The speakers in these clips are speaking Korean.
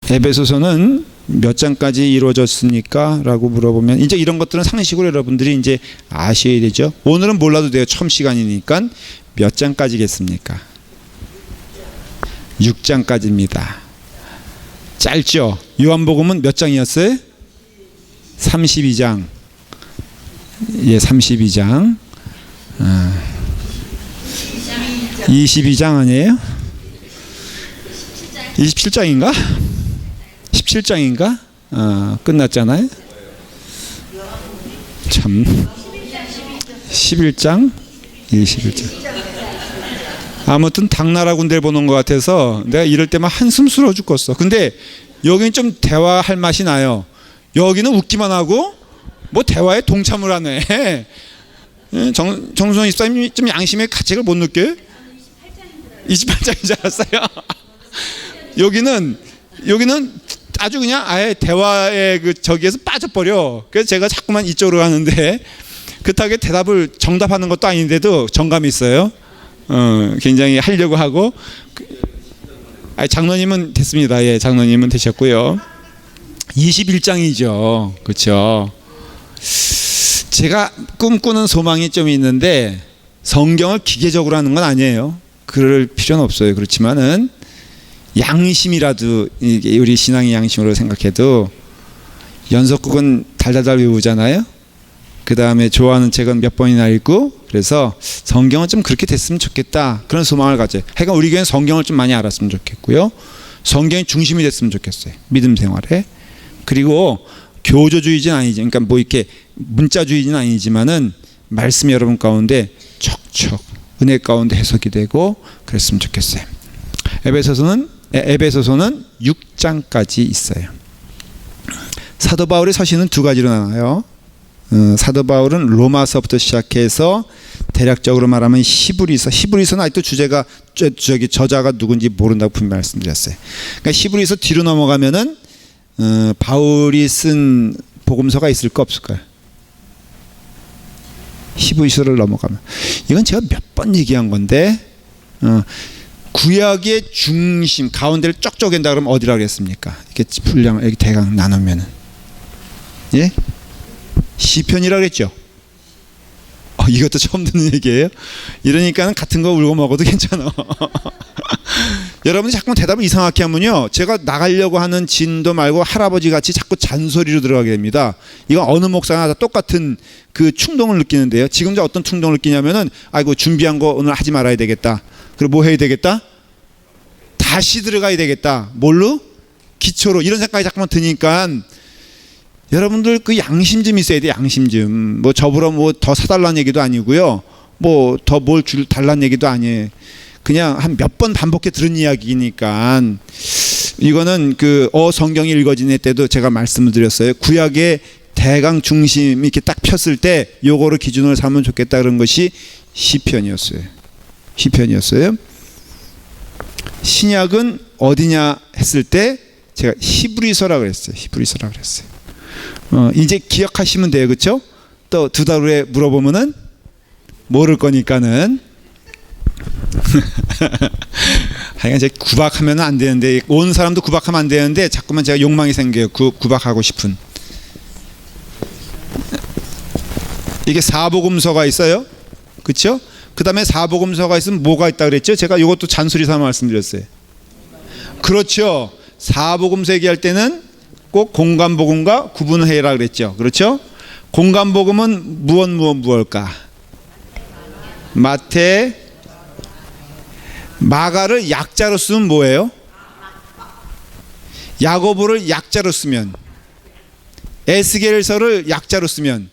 에베소서는 몇 장까지 이루어졌습니까? 라고 물어보면 이제 이런 것들은 상식으로 여러분들이 이제 아셔야 되죠. 오늘은 몰라도 돼요. 처음 시간이니까. 몇 장까지겠습니까? 6장까지입니다. 짧죠? 요한복음은 몇 장이었어요? 32장. 예, 32장. 22장 아니에요? 27장인가? 17장인가? 끝났잖아요. 참. 11장? 21장. 아무튼 당나라 군대를 보는 것 같아서 내가 이럴 때만 한숨 쓸어 죽겠어. 근데 여기는 좀 대화할 맛이 나요. 여기는 웃기만 하고 뭐 대화에 동참을 하네. 정수성 집사님이 좀 양심의 가책을 못 느껴요? 28장인 줄 알았어요. 여기는 아주 그냥 아예 대화의 그 저기에서 빠져버려. 그래서 제가 자꾸만 이쪽으로 가는데 그렇다고 대답을 정답하는 것도 아닌데도 정감이 있어요. 굉장히 하려고 하고. 장로님은 됐습니다. 예, 장로님은 되셨고요. 21장이죠. 그렇죠. 제가 꿈꾸는 소망이 좀 있는데 성경을 기계적으로 하는 건 아니에요. 그럴 필요는 없어요. 그렇지만은 양심이라도 우리 신앙의 양심으로 생각해도 연속극은 달달달 외우잖아요. 그 다음에 좋아하는 책은 몇 번이나 읽고 그래서 성경은 좀 그렇게 됐으면 좋겠다 그런 소망을 가져요. 하여간 우리 교회는 성경을 좀 많이 알았으면 좋겠고요. 성경이 중심이 됐으면 좋겠어요. 믿음 생활에. 그리고 교조주의는 아니지. 그러니까 뭐 이렇게 문자주의는 아니지만은 말씀이 여러분 가운데 척척 은혜 가운데 해석이 되고 그랬으면 좋겠어요. 에베소서는 6장까지 있어요. 사도 바울의 서신은 두 가지로 나눠요. 사도 바울은 로마서부터 시작해서 대략적으로 말하면 히브리서는 아직도 주제가 저자가 누군지 모른다고 분명히 말씀드렸어요. 그러니까 히브리서 뒤로 넘어가면은 바울이 쓴 복음서가 있을까 없을까요? 히브리서를 넘어가면 이건 제가 몇 번 얘기한 건데 구약의 중심 가운데를 쩍쩍 한다 그러면 어디라 그랬습니까? 이렇게 분량 이렇게 대강 나누면은 예? 시편이라 그랬죠. 이것도 처음 듣는 얘기예요. 이러니까는 같은 거 울고 먹어도 괜찮아. 여러분이 자꾸 대답을 이상하게 하면요, 제가 나가려고 하는 진도 말고 할아버지 같이 자꾸 잔소리로 들어가게 됩니다. 이건 어느 목사나 다 똑같은 그 충동을 느끼는데요. 지금 저 어떤 충동을 느끼냐면은 아이고 준비한 거 오늘 하지 말아야 되겠다. 그리고 뭐 해야 되겠다? 다시 들어가야 되겠다. 뭘로? 기초로. 이런 생각이 자꾸만 드니까 여러분들 그 양심 좀 있어야 돼. 양심 좀. 뭐 저보러 뭐 더 사달라는 얘기도 아니고요. 뭐 더 뭘 달라는 얘기도 아니에요. 그냥 한 몇 번 반복해 들은 이야기니까 이거는 그 성경이 읽어지는 때도 제가 말씀을 드렸어요. 구약의 대강 중심이 이렇게 딱 폈을 때 요거를 기준으로 삼으면 좋겠다 그런 것이 시편이었어요. 신약은 어디냐 했을 때 제가 히브리서라 그랬어요. 이제 기억하시면 돼요. 그렇죠? 또 두 달 후에 물어보면은 모를 거니까는 하여간 제가 구박하면 안 되는데 온 사람도 구박하면 안 되는데 자꾸만 제가 욕망이 생겨요. 구박하고 싶은. 이게 사복음서가 있어요. 그렇죠? 그 다음에 사복음서가 있으면 뭐가 있다 그랬죠? 제가 이것도 잔소리 삼아 말씀드렸어요. 그렇죠. 사복음서 얘기할 때는 꼭 공간복음과 구분해라 그랬죠. 그렇죠? 공간복음은 무엇일까? 마태, 마가를 약자로 쓰면 뭐예요? 야고보를 약자로 쓰면, 에스겔서를 약자로 쓰면,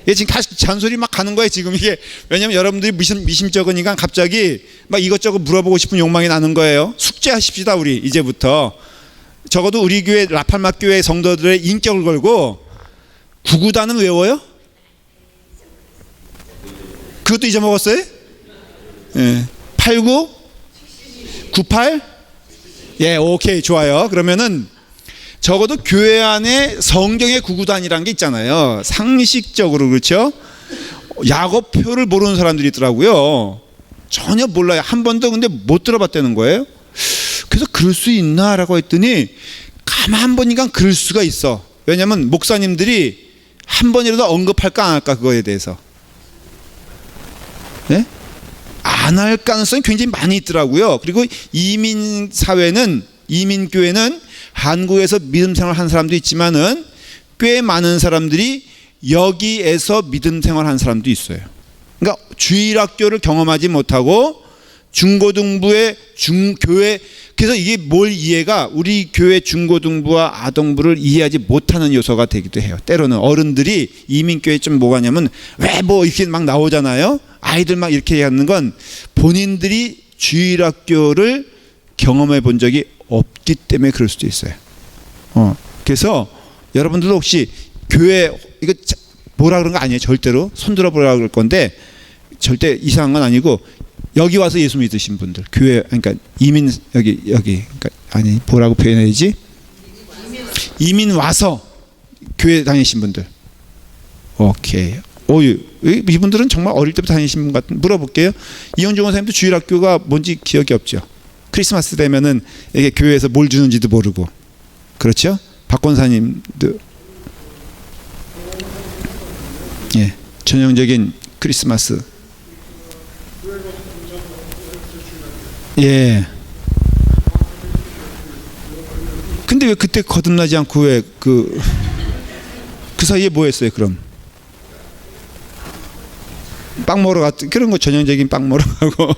이게 지금 잔소리 막 가는 거예요 지금 이게. 왜냐면 여러분들이 미심쩍으니까 갑자기 막 이것저것 물어보고 싶은 욕망이 나는 거예요. 숙제하십시다 우리 이제부터. 적어도 우리 교회 라팔마 교회 성도들의 인격을 걸고 구구단은 외워요? 그것도 잊어먹었어요? 예. 89? 98? 예, 오케이, 좋아요. 그러면은 적어도 교회 안에 성경의 구구단이라는 게 있잖아요. 상식적으로. 그렇죠? 야고표를 모르는 사람들이 있더라고요. 전혀 몰라요. 한 번도 근데 못 들어봤다는 거예요. 그래서 그럴 수 있나라고 했더니 아마 한 번인가 그럴 수가 있어. 왜냐하면 목사님들이 한 번이라도 언급할까 안 할까 그거에 대해서. 네? 안 할 가능성이 굉장히 많이 있더라고요. 그리고 이민 사회는, 이민 교회는 한국에서 믿음 생활한 사람도 있지만은 꽤 많은 사람들이 여기에서 믿음 생활한 사람도 있어요. 그러니까 주일학교를 경험하지 못하고 중고등부의 교회, 그래서 이게 뭘 이해가, 우리 교회 중고등부와 아동부를 이해하지 못하는 요소가 되기도 해요. 때로는 어른들이 이민교회 좀 뭐가냐면 왜 뭐 이렇게 막 나오잖아요. 아이들 막 이렇게 하는 건 본인들이 주일학교를 경험해 본 적이 없기 때문에 그럴 수도 있어요. 그래서 여러분들도 혹시 교회, 이거 뭐라 그런 거 아니에요. 절대로 손들어 보라 그럴 건데 절대 이상한 건 아니고, 여기 와서 예수 믿으신 분들, 교회, 그러니까 이민, 여기 그러니까 아니 뭐라고 표현해야지, 이민 와서 교회 다니신 분들. 오케이. 이분들은 정말 어릴 때부터 다니신 분 같은. 물어볼게요. 이현종 원사님도 주일학교가 뭔지 기억이 없죠. 크리스마스 되면은 이게 교회에서 뭘 주는지도 모르고. 그렇죠? 박 권사님도 예, 전형적인 크리스마스. 예. 근데 왜 그때 거듭나지 않고 왜 그 사이에 뭐 했어요, 그럼? 빵 먹으러 갔, 그런 거 전형적인 빵 먹으러 가고.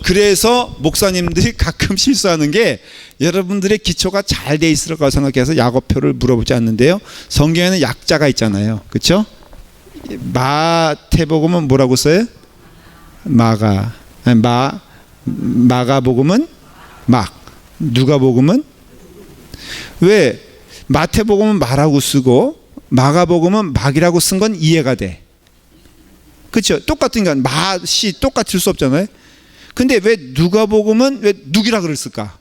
그래서 목사님들이 가끔 실수하는 게, 여러분들의 기초가 잘 돼 있을 거라고 생각해서 약어표를 물어보지 않는데요. 성경에는 약자가 있잖아요. 그렇죠? 마태복음은 뭐라고 써요? 마가복음은 막, 누가복음은, 왜 마태복음은 마라고 쓰고 마가복음은 막이라고 쓴 건 이해가 돼. 그렇죠? 똑같으니까 맛이 똑같을 수 없잖아요. 근데 왜 누가복음은 왜 누기라 그랬을까?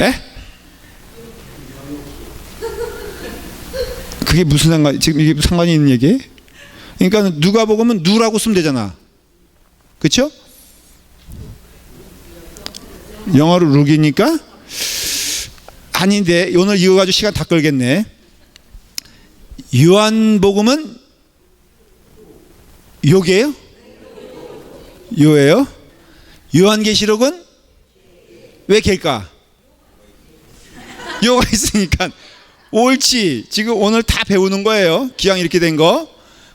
에? 그게 무슨 상관, 지금 이게 상관이 있는 얘기예요? 그러니까 누가복음은 누라고 쓰면 되잖아. 그렇죠? 영어로 룩이니까? 아닌데 오늘 이거 가지고 시간 다 끌겠네. 요한복음은 요게요? 요예요? 요한계시록은 왜 개일까? 요가 있으니까. 옳지. 지금 오늘 다 배우는 거예요. 기왕 이렇게 된 거.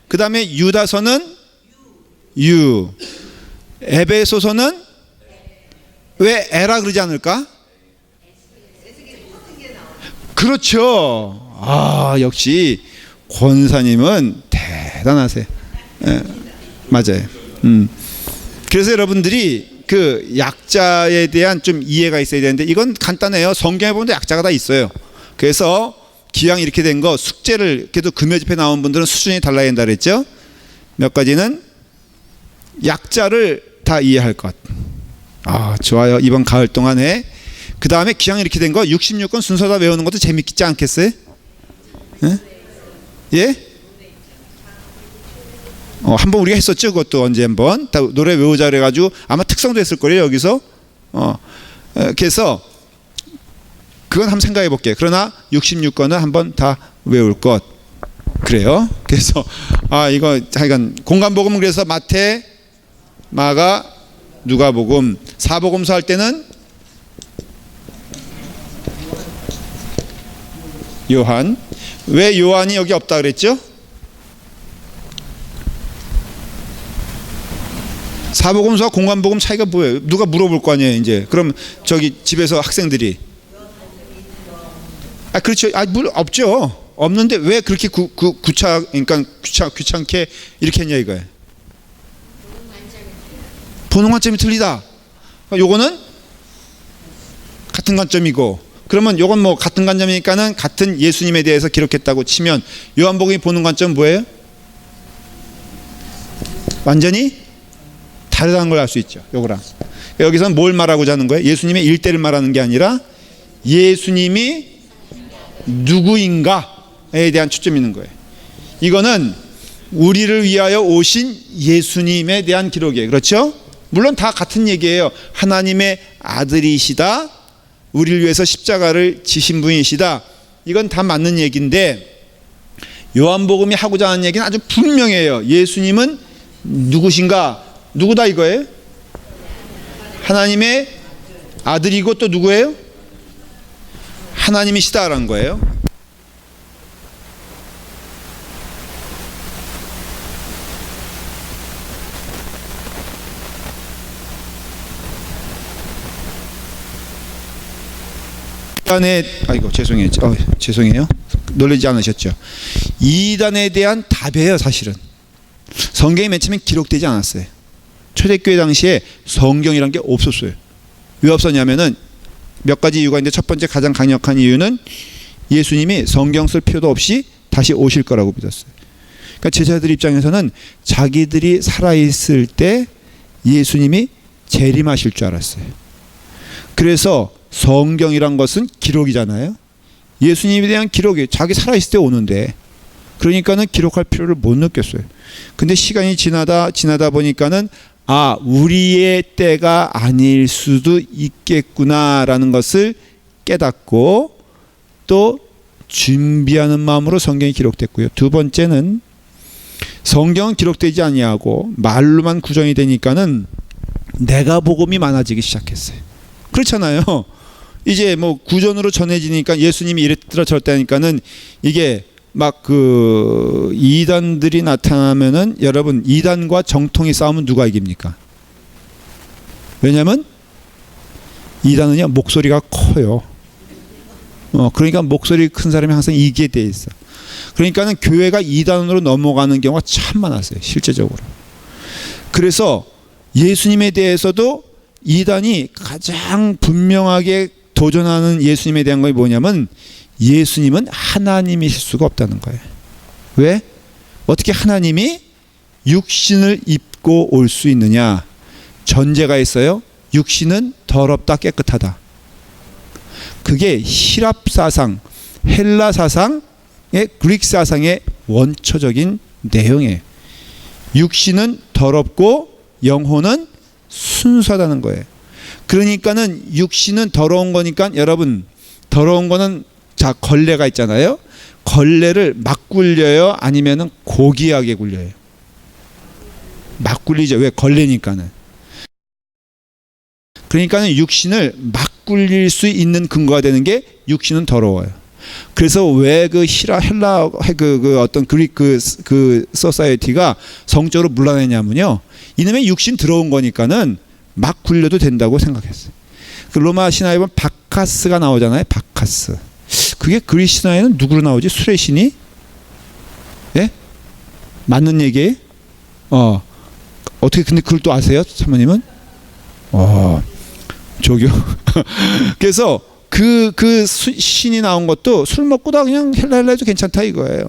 그 다음에 유다서는 유. 에베소서는 왜 에라 그러지 않을까? 그렇죠. 역시 권사님은 대단하세요. 예, 맞아요. 그래서 여러분들이 그 약자에 대한 좀 이해가 있어야 되는데, 이건 간단해요. 성경에 보면 약자가 다 있어요. 그래서 기왕 이렇게 된 거, 숙제를 그래도 금요집에 나온 분들은 수준이 달라야 된다 그랬죠. 몇 가지는 약자를 다 이해할 것. 좋아요. 이번 가을 동안에. 그 다음에 기왕 이렇게 된 거 66권 순서 다 외우는 것도 재밌지 않겠어요? 예? 예? 한번 우리가 했었죠. 그것도 언제 한번 다 노래 외우자 그래가지고 아마 특성도 했을 거예요, 여기서. 그래서 그건 한번 생각해 볼게요. 그러나 66권은 한번 다 외울 것. 그래요. 그래서 이거 하여간 공간복음은 그래서 마태, 마가, 누가복음, 사복음서 할 때는 요한. 왜 요한이 여기 없다 그랬죠? 사복음서와 공간복음 차이가 뭐예요? 누가 물어볼 거 아니에요, 이제. 그럼 저기 집에서 학생들이. 그렇죠. 없죠. 없는데 왜 그렇게 그러니까 귀찮게 이렇게 했냐 이거예요. 보는 관점이 틀리다. 요거는 같은 관점이고, 그러면 요건 뭐 같은 관점이니까는 같은 예수님에 대해서 기록했다고 치면 요한복음이 보는 관점은 뭐예요? 완전히 다르다는 걸 알 수 있죠. 요거랑. 여기서는 뭘 말하고자 하는 거예요? 예수님의 일대를 말하는 게 아니라 예수님이 누구인가에 대한 초점이 있는 거예요. 이거는 우리를 위하여 오신 예수님에 대한 기록이에요. 그렇죠? 물론 다 같은 얘기예요. 하나님의 아들이시다. 우리를 위해서 십자가를 지신 분이시다. 이건 다 맞는 얘기인데 요한복음이 하고자 하는 얘기는 아주 분명해요. 예수님은 누구신가? 누구다 이거예요? 하나님의 아들이고 또 누구예요? 하나님이시다라는 거예요. 죄송해요. 놀라지 않으셨죠? 이단에 대한 답이에요. 사실은 성경이 맨 처음에 기록되지 않았어요. 초대교회 당시에 성경이란 게 없었어요. 왜 없었냐면은 몇 가지 이유가 있는데, 첫 번째 가장 강력한 이유는 예수님이 성경 쓸 필요도 없이 다시 오실 거라고 믿었어요. 그러니까 제자들 입장에서는 자기들이 살아있을 때 예수님이 재림하실 줄 알았어요. 그래서 성경이란 것은 기록이잖아요. 예수님에 대한 기록이 자기 살아있을 때 오는데, 그러니까는 기록할 필요를 못 느꼈어요. 근데 시간이 지나다 보니까는 우리의 때가 아닐 수도 있겠구나라는 것을 깨닫고 또 준비하는 마음으로 성경이 기록됐고요. 두 번째는 성경은 기록되지 아니하고 말로만 구정이 되니까는 내가 복음이 많아지기 시작했어요. 그렇잖아요. 이제 뭐 구전으로 전해지니까 예수님이 이랬더라 저랬다니까는 이게 막 그 이단들이 나타나면은, 여러분 이단과 정통이 싸우면 누가 이깁니까? 왜냐면 이단은요 목소리가 커요. 그러니까 목소리 큰 사람이 항상 이기게 돼 있어. 그러니까는 교회가 이단으로 넘어가는 경우가 참 많았어요, 실제적으로. 그래서 예수님에 대해서도 이단이 가장 분명하게 도전하는 예수님에 대한 것이 뭐냐면, 예수님은 하나님이실 수가 없다는 거예요. 왜? 어떻게 하나님이 육신을 입고 올 수 있느냐? 전제가 있어요. 육신은 더럽다 깨끗하다. 그게 히랍 사상, 헬라 사상의, 그리스 사상의 원초적인 내용이에요. 육신은 더럽고 영혼은 순수하다는 거예요. 그러니까는 육신은 더러운 거니까, 여러분 더러운 거는, 자 걸레가 있잖아요. 걸레를 막 굴려요? 아니면은 고귀하게 굴려요? 막 굴리죠. 왜? 걸레니까는. 그러니까는 육신을 막 굴릴 수 있는 근거가 되는 게 육신은 더러워요. 그래서 왜 그 헬라 그 어떤 그리스 그 소사이어티가 성적으로 문란했냐면요, 이놈의 육신 들어온 거니까는 막 굴려도 된다고 생각했어요. 그 로마 신화에 보면 바카스가 나오잖아요. 바카스. 그게 그리스 신화에는 누구로 나오지? 술의 신이? 예? 맞는 얘기예요? 어떻게 근데 그걸 또 아세요? 사모님은? 저기요. 그래서 그 신이 나온 것도 술 먹고 다 그냥 헬라해도 괜찮다 이거예요.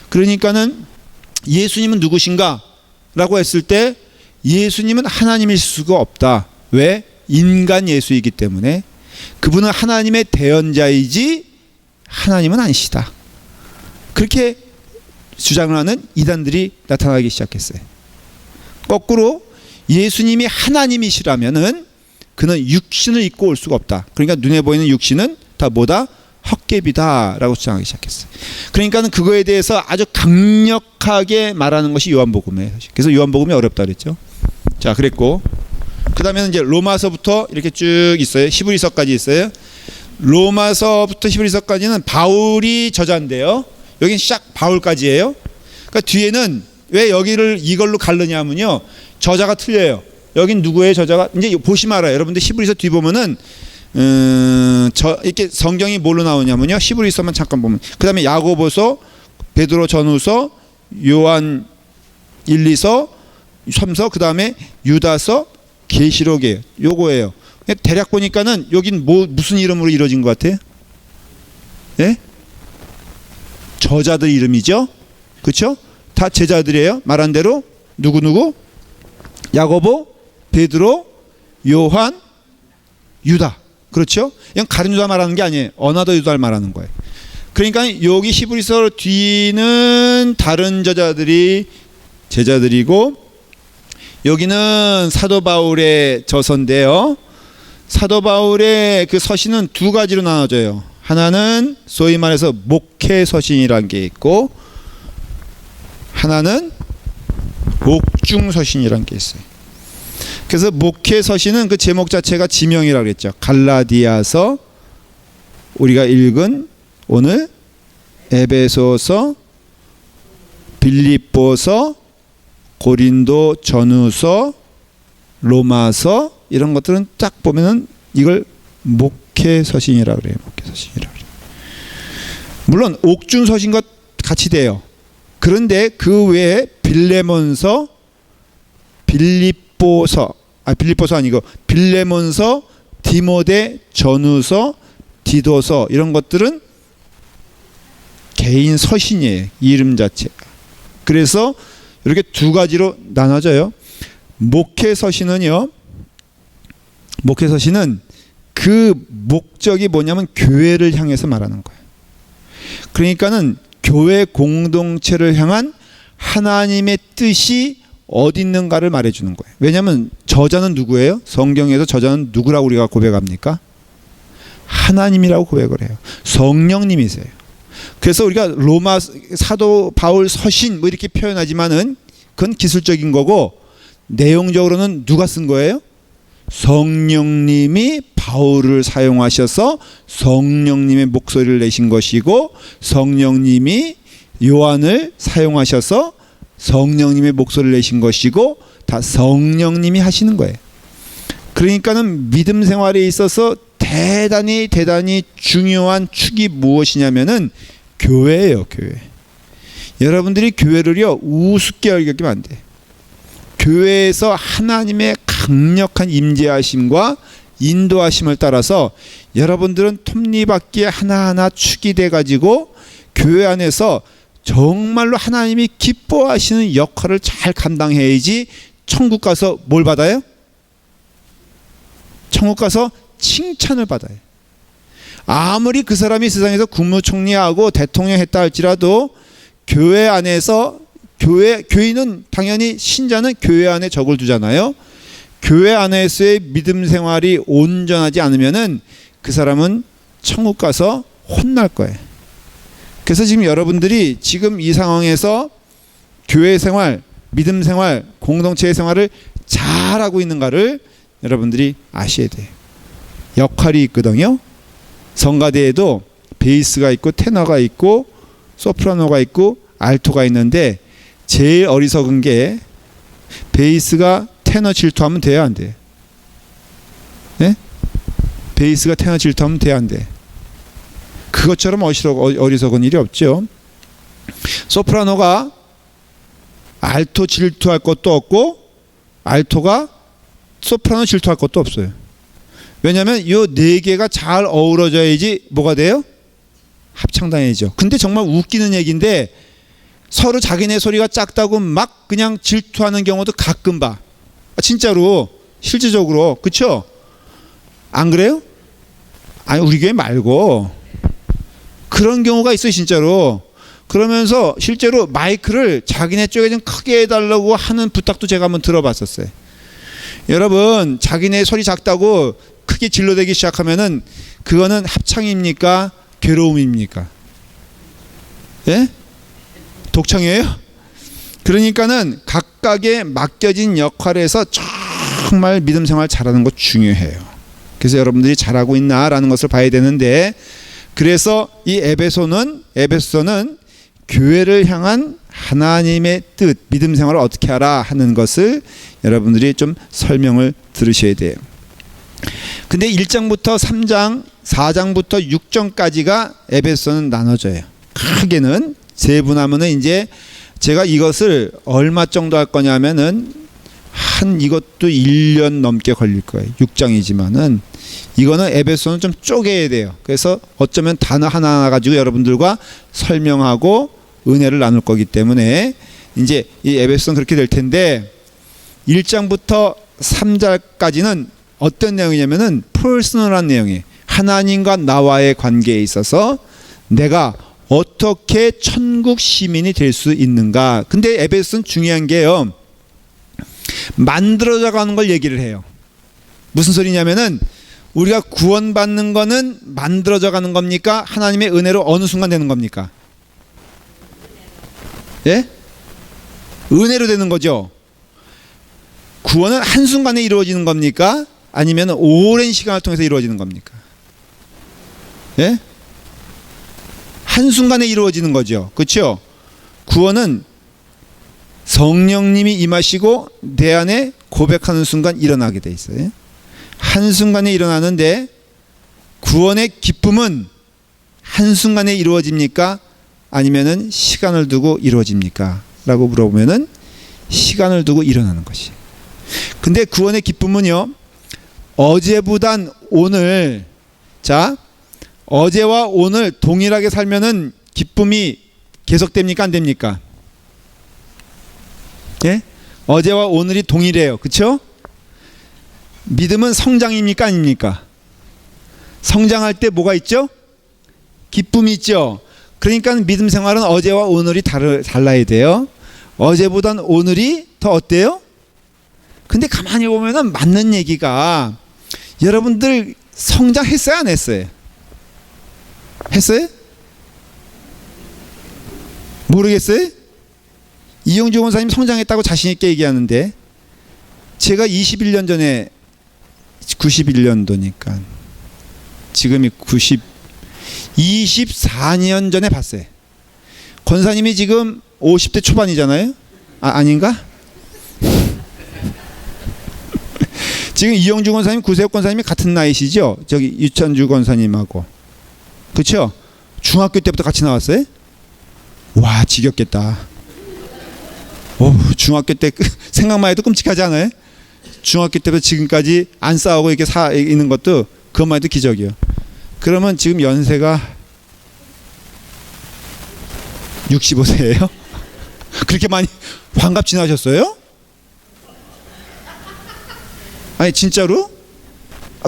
그러니까는 예수님은 누구신가? 라고 했을 때 예수님은 하나님일 수가 없다. 왜? 인간 예수이기 때문에. 그분은 하나님의 대언자이지 하나님은 아니시다. 그렇게 주장을 하는 이단들이 나타나기 시작했어요. 거꾸로 예수님이 하나님이시라면은 그는 육신을 입고 올 수가 없다. 그러니까 눈에 보이는 육신은 다 뭐다? 헛개비다라고 주장하기 시작했어요. 그러니까는 그거에 대해서 아주 강력하게 말하는 것이 요한복음이에요. 그래서 요한복음이 어렵다 그랬죠. 자, 그랬고 그 다음에는 이제 로마서부터 이렇게 쭉 있어요. 히브리서까지 있어요. 로마서부터 히브리서까지는 바울이 저자인데요. 여긴 시작 바울까지예요. 그러니까 뒤에는 왜 여기를 이걸로 가르냐면요, 저자가 틀려요. 여긴 누구의 저자가, 이제 보시면 알아요. 여러분들 히브리서 뒤 보면은 이렇게 성경이 뭘로 나오냐면요, 히브리서만 잠깐 보면, 그 다음에 야고보서, 베드로 전후서, 요한 1, 2서, 3서, 그 다음에 유다서, 계시록이에요. 요거예요. 대략 보니까는 여긴 무슨 이름으로 이루어진 것 같아요? 예? 저자들 이름이죠. 그렇죠? 다 제자들이에요. 말한 대로 누구? 야고보, 베드로, 요한, 유다. 그렇죠? 이건 가룟 유다 말하는 게 아니에요. 어나더 유다를 말하는 거예요. 그러니까 여기 히브리서 뒤는 다른 저자들이 제자들이고, 여기는 사도 바울의 저서인데요. 사도 바울의 그 서신은 두 가지로 나눠져요. 하나는 소위 말해서 목회 서신이라는 게 있고, 하나는 옥중 서신이라는 게 있어요. 그래서 목회 서신은 그 제목 자체가 지명이라고 그랬죠. 갈라디아서, 우리가 읽은 오늘 에베소서, 빌립보서, 고린도 전후서, 로마서, 이런 것들은 딱 보면은 이걸 목회 서신이라고 그래요. 목회 서신이라고 그래요. 물론 옥중 서신과 같이 돼요. 그런데 그 외에 빌레몬서, 빌립보서 아니고 빌레몬서, 디모데 전후서, 디도서, 이런 것들은 개인 서신이에요. 이름 자체가. 그래서 이렇게 두 가지로 나눠져요. 목회 서신은 그 목적이 뭐냐면 교회를 향해서 말하는 거예요. 그러니까는 교회 공동체를 향한 하나님의 뜻이 어디 있는가를 말해주는 거예요. 왜냐하면 저자는 누구예요? 성경에서 저자는 누구라고 우리가 고백합니까? 하나님이라고 고백을 해요. 성령님이세요. 그래서 우리가 로마 사도 바울 서신 뭐 이렇게 표현하지만은 그건 기술적인 거고, 내용적으로는 누가 쓴 거예요? 성령님이 바울을 사용하셔서 성령님의 목소리를 내신 것이고, 성령님이 요한을 사용하셔서 성령님의 목소리를 내신 것이고, 다 성령님이 하시는 거예요. 그러니까는 믿음 생활에 있어서 대단히 중요한 축이 무엇이냐면은 교회예요. 교회. 여러분들이 교회를요 우습게 여기면 안 돼. 교회에서 하나님의 강력한 임재하심과 인도하심을 따라서 여러분들은 톱니바퀴에 하나하나 축이 돼가지고 교회 안에서 정말로 하나님이 기뻐하시는 역할을 잘 감당해야지 천국 가서 뭘 받아요? 천국 가서 칭찬을 받아요. 아무리 그 사람이 세상에서 국무총리하고 대통령 했다 할지라도 교회 안에서 교인은 당연히 신자는 교회 안에 적을 두잖아요. 교회 안에서의 믿음 생활이 온전하지 않으면은 그 사람은 천국 가서 혼날 거예요. 그래서 지금 여러분들이 지금 이 상황에서 교회 생활, 믿음 생활, 공동체 생활을 잘하고 있는가를 여러분들이 아셔야 돼요. 역할이 있거든요. 성가대에도 베이스가 있고 테너가 있고 소프라노가 있고 알토가 있는데 제일 어리석은 게 베이스가 테너 질투하면 돼야 안 돼? 네? 베이스가 테너 질투하면 돼야 안 돼? 그것처럼 어리석은 일이 없죠. 소프라노가 알토 질투할 것도 없고 알토가 소프라노 질투할 것도 없어요. 왜냐하면 이 네 개가 잘 어우러져야지 뭐가 돼요? 합창단이죠. 근데 정말 웃기는 얘기인데 서로 자기네 소리가 작다고 막 그냥 질투하는 경우도 가끔 봐. 진짜로 실질적으로. 그렇죠? 안 그래요? 아니 우리 교회 말고 그런 경우가 있어요. 진짜로. 그러면서 실제로 마이크를 자기네 쪽에 좀 크게 해달라고 하는 부탁도 제가 한번 들어봤었어요. 여러분 자기네 소리 작다고 크게 질러대기 시작하면은 그거는 합창입니까? 괴로움입니까? 예? 독창이에요? 그러니까는 각각의 맡겨진 역할에서 정말 믿음 생활 잘하는 거 중요해요. 그래서 여러분들이 잘하고 있나라는 것을 봐야 되는데, 그래서 이 에베소서는 교회를 향한 하나님의 뜻, 믿음 생활을 어떻게 하라 하는 것을 여러분들이 좀 설명을 들으셔야 돼요. 근데 1장부터 3장, 4장부터 6장까지가 에베소서는 나눠져요. 크게는 세분하면은 이제 제가 이것을 얼마 정도 할 거냐면은 한 이것도 1년 넘게 걸릴 거예요. 6장이지만은 이거는 에베소는 좀 쪼개야 돼요. 그래서 어쩌면 단어 하나하나 가지고 여러분들과 설명하고 은혜를 나눌 거기 때문에 이제 이 에베소는 그렇게 될 텐데 1장부터 3장까지는 어떤 내용이냐면은 퍼스널한 내용이에요. 하나님과 나와의 관계에 있어서 내가 어떻게 천국 시민이 될 수 있는가. 근데 에베소는 중요한 게요, 만들어져 가는 걸 얘기를 해요. 무슨 소리냐면은 우리가 구원받는 거는 만들어져 가는 겁니까? 하나님의 은혜로 어느 순간 되는 겁니까? 예? 은혜로 되는 거죠. 구원은 한순간에 이루어지는 겁니까? 아니면 오랜 시간을 통해서 이루어지는 겁니까? 예? 한순간에 이루어지는 거죠. 그렇죠? 구원은 성령님이 임하시고 내 안에 고백하는 순간 일어나게 돼 있어요. 한순간에 일어나는데 구원의 기쁨은 한순간에 이루어집니까? 아니면은 시간을 두고 이루어집니까? 라고 물어보면은 시간을 두고 일어나는 것이. 근데 구원의 기쁨은요, 어제보단 오늘, 자, 어제와 오늘 동일하게 살면은 기쁨이 계속됩니까? 안 됩니까? 예? 어제와 오늘이 동일해요. 그쵸? 믿음은 성장입니까? 아닙니까? 성장할 때 뭐가 있죠? 기쁨이 있죠. 그러니까 믿음 생활은 어제와 오늘이 달라야 돼요. 어제보단 오늘이 더 어때요? 근데 가만히 보면은 맞는 얘기가, 여러분들 성장했어요? 안 했어요? 했어요? 모르겠어요? 이영주 권사님 성장했다고 자신 있게 얘기하는데, 제가 21년 전에 91년도니까 지금이 24년 전에 봤어요. 권사님이 지금 50대 초반이잖아요. 아닌가? 지금 이영주 권사님, 구세혁 권사님이 같은 나이시죠? 저기 유찬주 권사님하고. 그렇죠? 중학교 때부터 같이 나왔어요? 와, 지겹겠다. 중학교 때 생각만 해도 끔찍하지 않아요? 중학교 때부터 지금까지 안 싸우고 이렇게 있는 것도, 그것만 해도 기적이에요. 그러면 지금 연세가 65세예요? 그렇게 많이 환갑 지나셨어요? 아니 진짜로?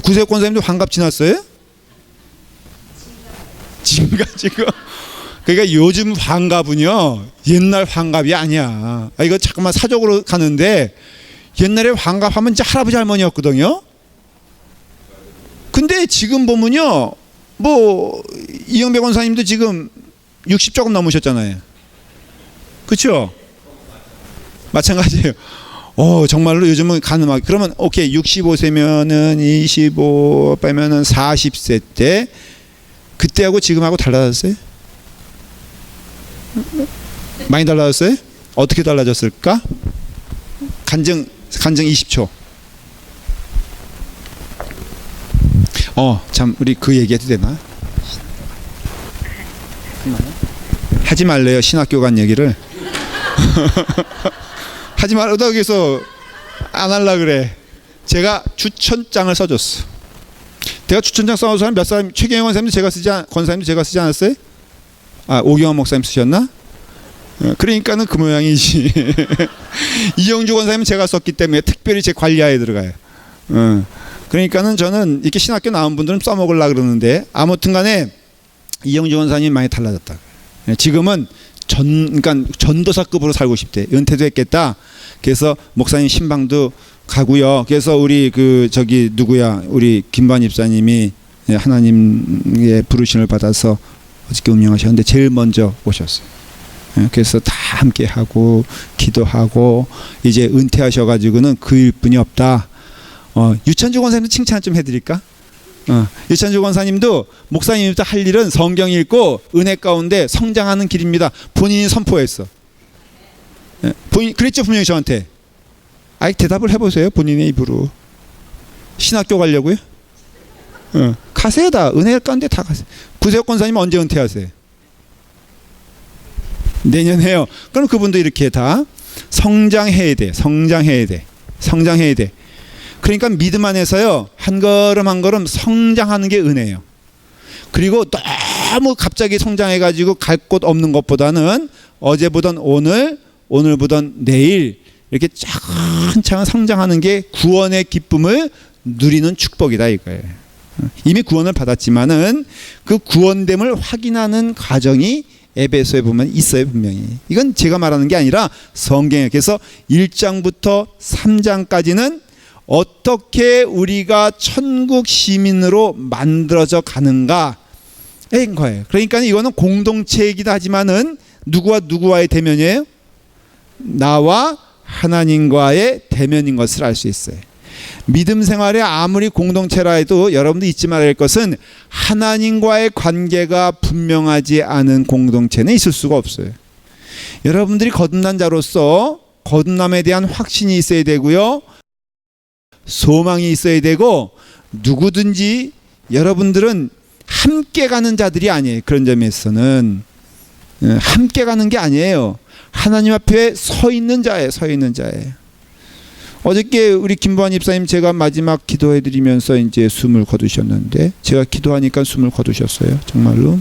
구세혁 권사님도 환갑 지났어요? 지금 그러니까 요즘 환갑은요, 옛날 환갑이 아니야. 이거 잠깐만 사적으로 가는데, 옛날에 환갑하면 이제 할아버지 할머니였거든요. 근데 지금 보면요, 뭐 이영배 권사님도 지금 60 조금 넘으셨잖아요. 그렇죠? 마찬가지예요. 정말로 요즘은 가늠하게. 그러면 오케이, 65세면은 25 빼면은 40세 때, 그때하고 지금하고 달라졌어요? 많이 달라졌어요? 어떻게 달라졌을까? 간증 20초. 참, 우리 그 얘기해도 되나? 하지 말래요, 신학교 간 얘기를. 하지 말라고 여기서 안 할라 그래. 제가 추천장을 써줬어. 내가 추천장 써놓은 사람 몇 사람, 최경영 권사님도 권사님도 제가 쓰지 않았어요? 오경환 목사님 쓰셨나? 그러니까는 그 모양이지. 이영주 권사님은 제가 썼기 때문에 특별히 제 관리하에 들어가요. 그러니까는 저는 이렇게 신학교 나온 분들은 써먹으려고 그러는데, 아무튼 간에 이영주 권사님이 많이 달라졌다. 지금은 그러니까 전도사급으로 살고 싶대. 은퇴도 했겠다. 그래서 목사님 신방도 가고요. 그래서 우리 우리 김반 입사님이 하나님의 부르심을 받아서 어저께 운명하셨는데 제일 먼저 오셨어요. 그래서 다 함께 하고 기도하고 이제 은퇴하셔가지고는 그 일뿐이 없다. 유찬주 권사님도 칭찬 좀 해드릴까? 유찬주 권사님도 목사님부터 할 일은 성경 읽고 은혜 가운데 성장하는 길입니다. 본인이 선포했어. 본인 그랬죠, 분명히 저한테. 대답을 해보세요, 본인의 입으로. 신학교 가려고요? 가세요. 다 은혜 가운데 다 가세요. 구세혁 권사님 언제 은퇴하세요? 내년에요. 그럼 그분도 이렇게 다 성장해야 돼. 성장해야 돼. 그러니까 믿음 안에서요, 한 걸음 한 걸음 성장하는 게 은혜예요. 그리고 너무 갑자기 성장해가지고 갈 곳 없는 것보다는 어제보단 오늘, 오늘보단 내일 이렇게 차근차근 성장하는 게 구원의 기쁨을 누리는 축복이다 이거예요. 이미 구원을 받았지만은 그 구원됨을 확인하는 과정이 에베소에 보면 있어요, 분명히. 이건 제가 말하는 게 아니라 성경에. 그래서 1장부터 3장까지는 어떻게 우리가 천국 시민으로 만들어져 가는가 인 거예요. 그러니까 이거는 공동체이기도 하지만은 누구와 누구와의 대면이에요? 나와 하나님과의 대면인 것을 알 수 있어요. 믿음 생활에 아무리 공동체라 해도 여러분도 잊지 말아야 할 것은 하나님과의 관계가 분명하지 않은 공동체는 있을 수가 없어요. 여러분들이 거듭난 자로서 거듭남에 대한 확신이 있어야 되고요, 소망이 있어야 되고, 누구든지 여러분들은 함께 가는 자들이 아니에요. 그런 점에서는 함께 가는 게 아니에요. 하나님 앞에 서 있는 자예요. 서 있는 자예요. 어저께 우리 김보환 집사님 제가 마지막 기도해드리면서 이제 숨을 거두셨는데, 제가 기도하니까 숨을 거두셨어요. 정말로.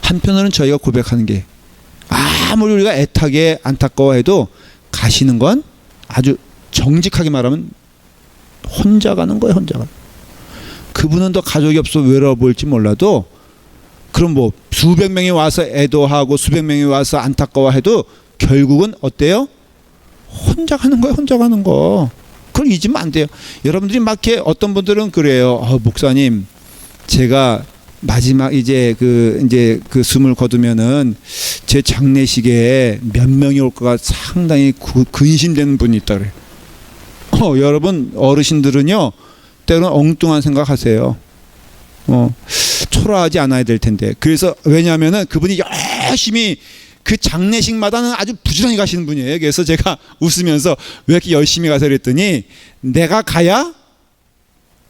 한편으로는 저희가 고백하는 게 아무리 우리가 애타게 안타까워해도 가시는 건 아주 정직하게 말하면 혼자 가는 거예요. 혼자 가는. 그분은 더 가족이 없어 외로워 보일지 몰라도, 그럼 뭐 수백 명이 와서 애도하고 수백 명이 와서 안타까워해도 결국은 어때요? 혼자 가는 거예요. 혼자 가는 거. 그걸 잊으면 안 돼요. 여러분들이 막 이렇게 어떤 분들은 그래요. 목사님, 제가 마지막 이제 그 숨을 거두면은 제 장례식에 몇 명이 올까가 상당히 근심되는 분이 있다 그래요. 여러분 어르신들은요, 때로는 엉뚱한 생각하세요. 초라하지 않아야 될 텐데. 그래서 왜냐하면은 그분이 열심히 그 장례식마다는 아주 부지런히 가시는 분이에요. 그래서 제가 웃으면서 왜 이렇게 열심히 가서 그랬더니 내가 가야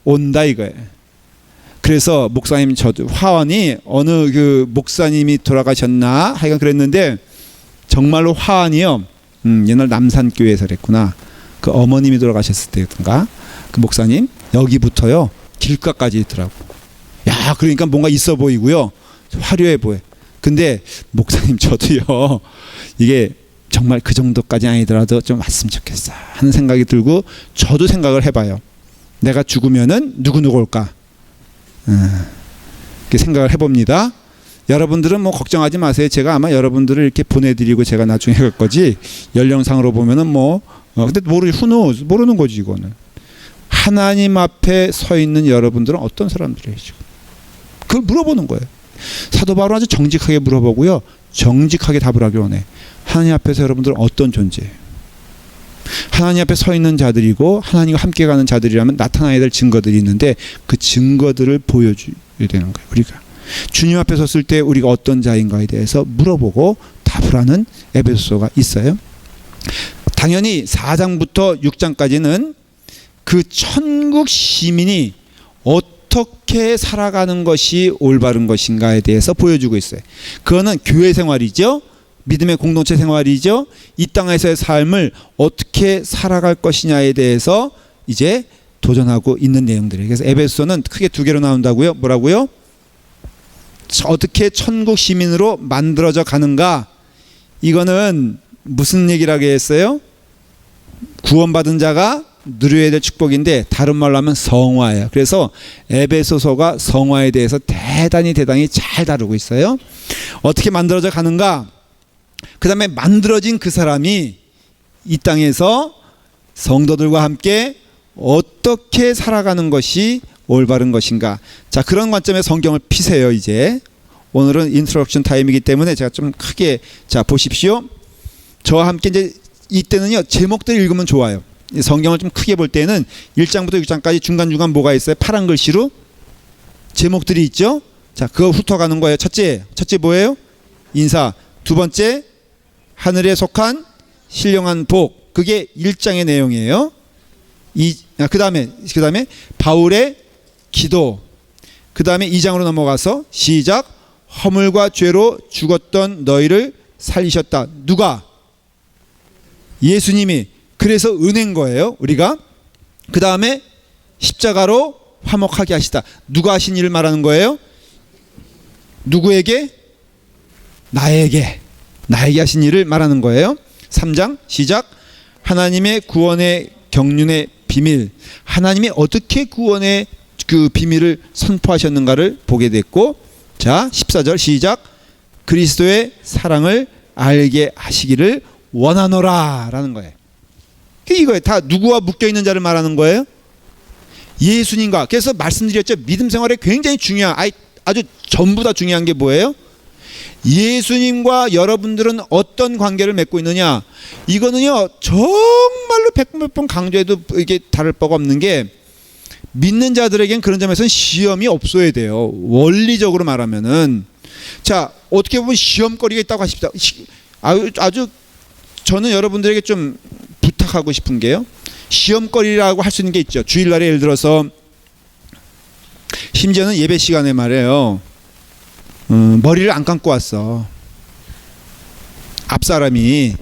온다 이거예요. 그래서 목사님, 저도 화환이 어느 그 목사님이 돌아가셨나 하여간 그랬는데, 정말로 화환이요, 옛날 남산교회에서 그랬구나. 그 어머님이 돌아가셨을 때든가 그 목사님 여기부터요 길가까지 있더라고. 야, 그러니까 뭔가 있어 보이고요, 화려해 보여. 근데 목사님, 저도요 이게 정말 그 정도까지 아니더라도 좀 왔으면 좋겠어 하는 생각이 들고, 저도 생각을 해봐요. 내가 죽으면은 누구 올까? 이렇게 생각을 해봅니다. 여러분들은 뭐 걱정하지 마세요. 제가 아마 여러분들을 이렇게 보내드리고 제가 나중에 갈 거지, 연령상으로 보면은 뭐 근데 모르는 거지. 이거는 하나님 앞에 서 있는 여러분들은 어떤 사람들이에요 지금? 그걸 물어보는 거예요. 사도 바울은 아주 정직하게 물어보고요, 정직하게 답을 하길 원해. 하나님 앞에서 여러분들은 어떤 존재예요? 하나님 앞에 서 있는 자들이고 하나님과 함께 가는 자들이라면 나타나야 될 증거들이 있는데, 그 증거들을 보여줘야 되는 거예요. 우리가 주님 앞에 섰을 때 우리가 어떤 자인가에 대해서 물어보고 답을 하는 에베소서가 있어요. 당연히 4장부터 6장까지는 그 천국 시민이 어떻게 살아가는 것이 올바른 것인가에 대해서 보여주고 있어요. 그거는 교회 생활이죠. 믿음의 공동체 생활이죠. 이 땅에서의 삶을 어떻게 살아갈 것이냐에 대해서 이제 도전하고 있는 내용들이에요. 그래서 에베소서는 크게 두 개로 나온다고요. 뭐라고요? 어떻게 천국 시민으로 만들어져 가는가. 이거는 무슨 얘기라고 했어요? 구원받은 자가 누려야 될 축복인데, 다른 말로 하면 성화예요. 그래서 에베소서가 성화에 대해서 대단히 잘 다루고 있어요. 어떻게 만들어져 가는가. 그 다음에 만들어진 그 사람이 이 땅에서 성도들과 함께 어떻게 살아가는 것이 올바른 것인가. 자, 그런 관점에 성경을 피세요. 이제 오늘은 인트로덕션 타임이기 때문에 제가 좀 크게, 자 보십시오. 저와 함께 이제 이때는요 제목들 읽으면 좋아요. 성경을 좀 크게 볼 때는 1장부터 6장까지 중간중간 뭐가 있어요? 파란 글씨로 제목들이 있죠. 자, 그거 훑어가는 거예요. 첫째 뭐예요? 인사. 두 번째, 하늘에 속한 신령한 복. 그게 1장의 내용이에요. 그 다음에 바울의 기도. 그 다음에 2장으로 넘어가서 시작. 허물과 죄로 죽었던 너희를 살리셨다. 누가? 예수님이. 그래서 은혜인 거예요, 우리가. 그 다음에 십자가로 화목하게 하시다. 누가 하신 일을 말하는 거예요? 누구에게? 나에게 하신 일을 말하는 거예요. 3장 시작. 하나님의 구원의 경륜의 비밀. 하나님이 어떻게 구원의 그 비밀을 선포하셨는가를 보게 됐고, 자 14절 시작. 그리스도의 사랑을 알게 하시기를 원하노라 라는 거예요. 이거예요. 다 누구와 묶여 있는 자를 말하는 거예요? 예수님과. 그래서 말씀드렸죠. 믿음 생활에 굉장히 중요한, 아주 전부 다 중요한 게 뭐예요? 예수님과 여러분들은 어떤 관계를 맺고 있느냐. 이거는요 정말로 100몇 번 강조해도 이게 다를 바가 없는 게, 믿는 자들에겐 그런 점에서는 시험이 없어야 돼요. 원리적으로 말하면은. 자, 어떻게 보면 시험거리가 있다고 하십시다. 아주 저는 여러분들에게 좀 부탁하고 싶은 게요, 시험거리라고 할 수 있는 게 있죠. 주일날에 예를 들어서, 심지어는 예배 시간에 말이에요, 머리를 안 감고 왔어, 앞사람이.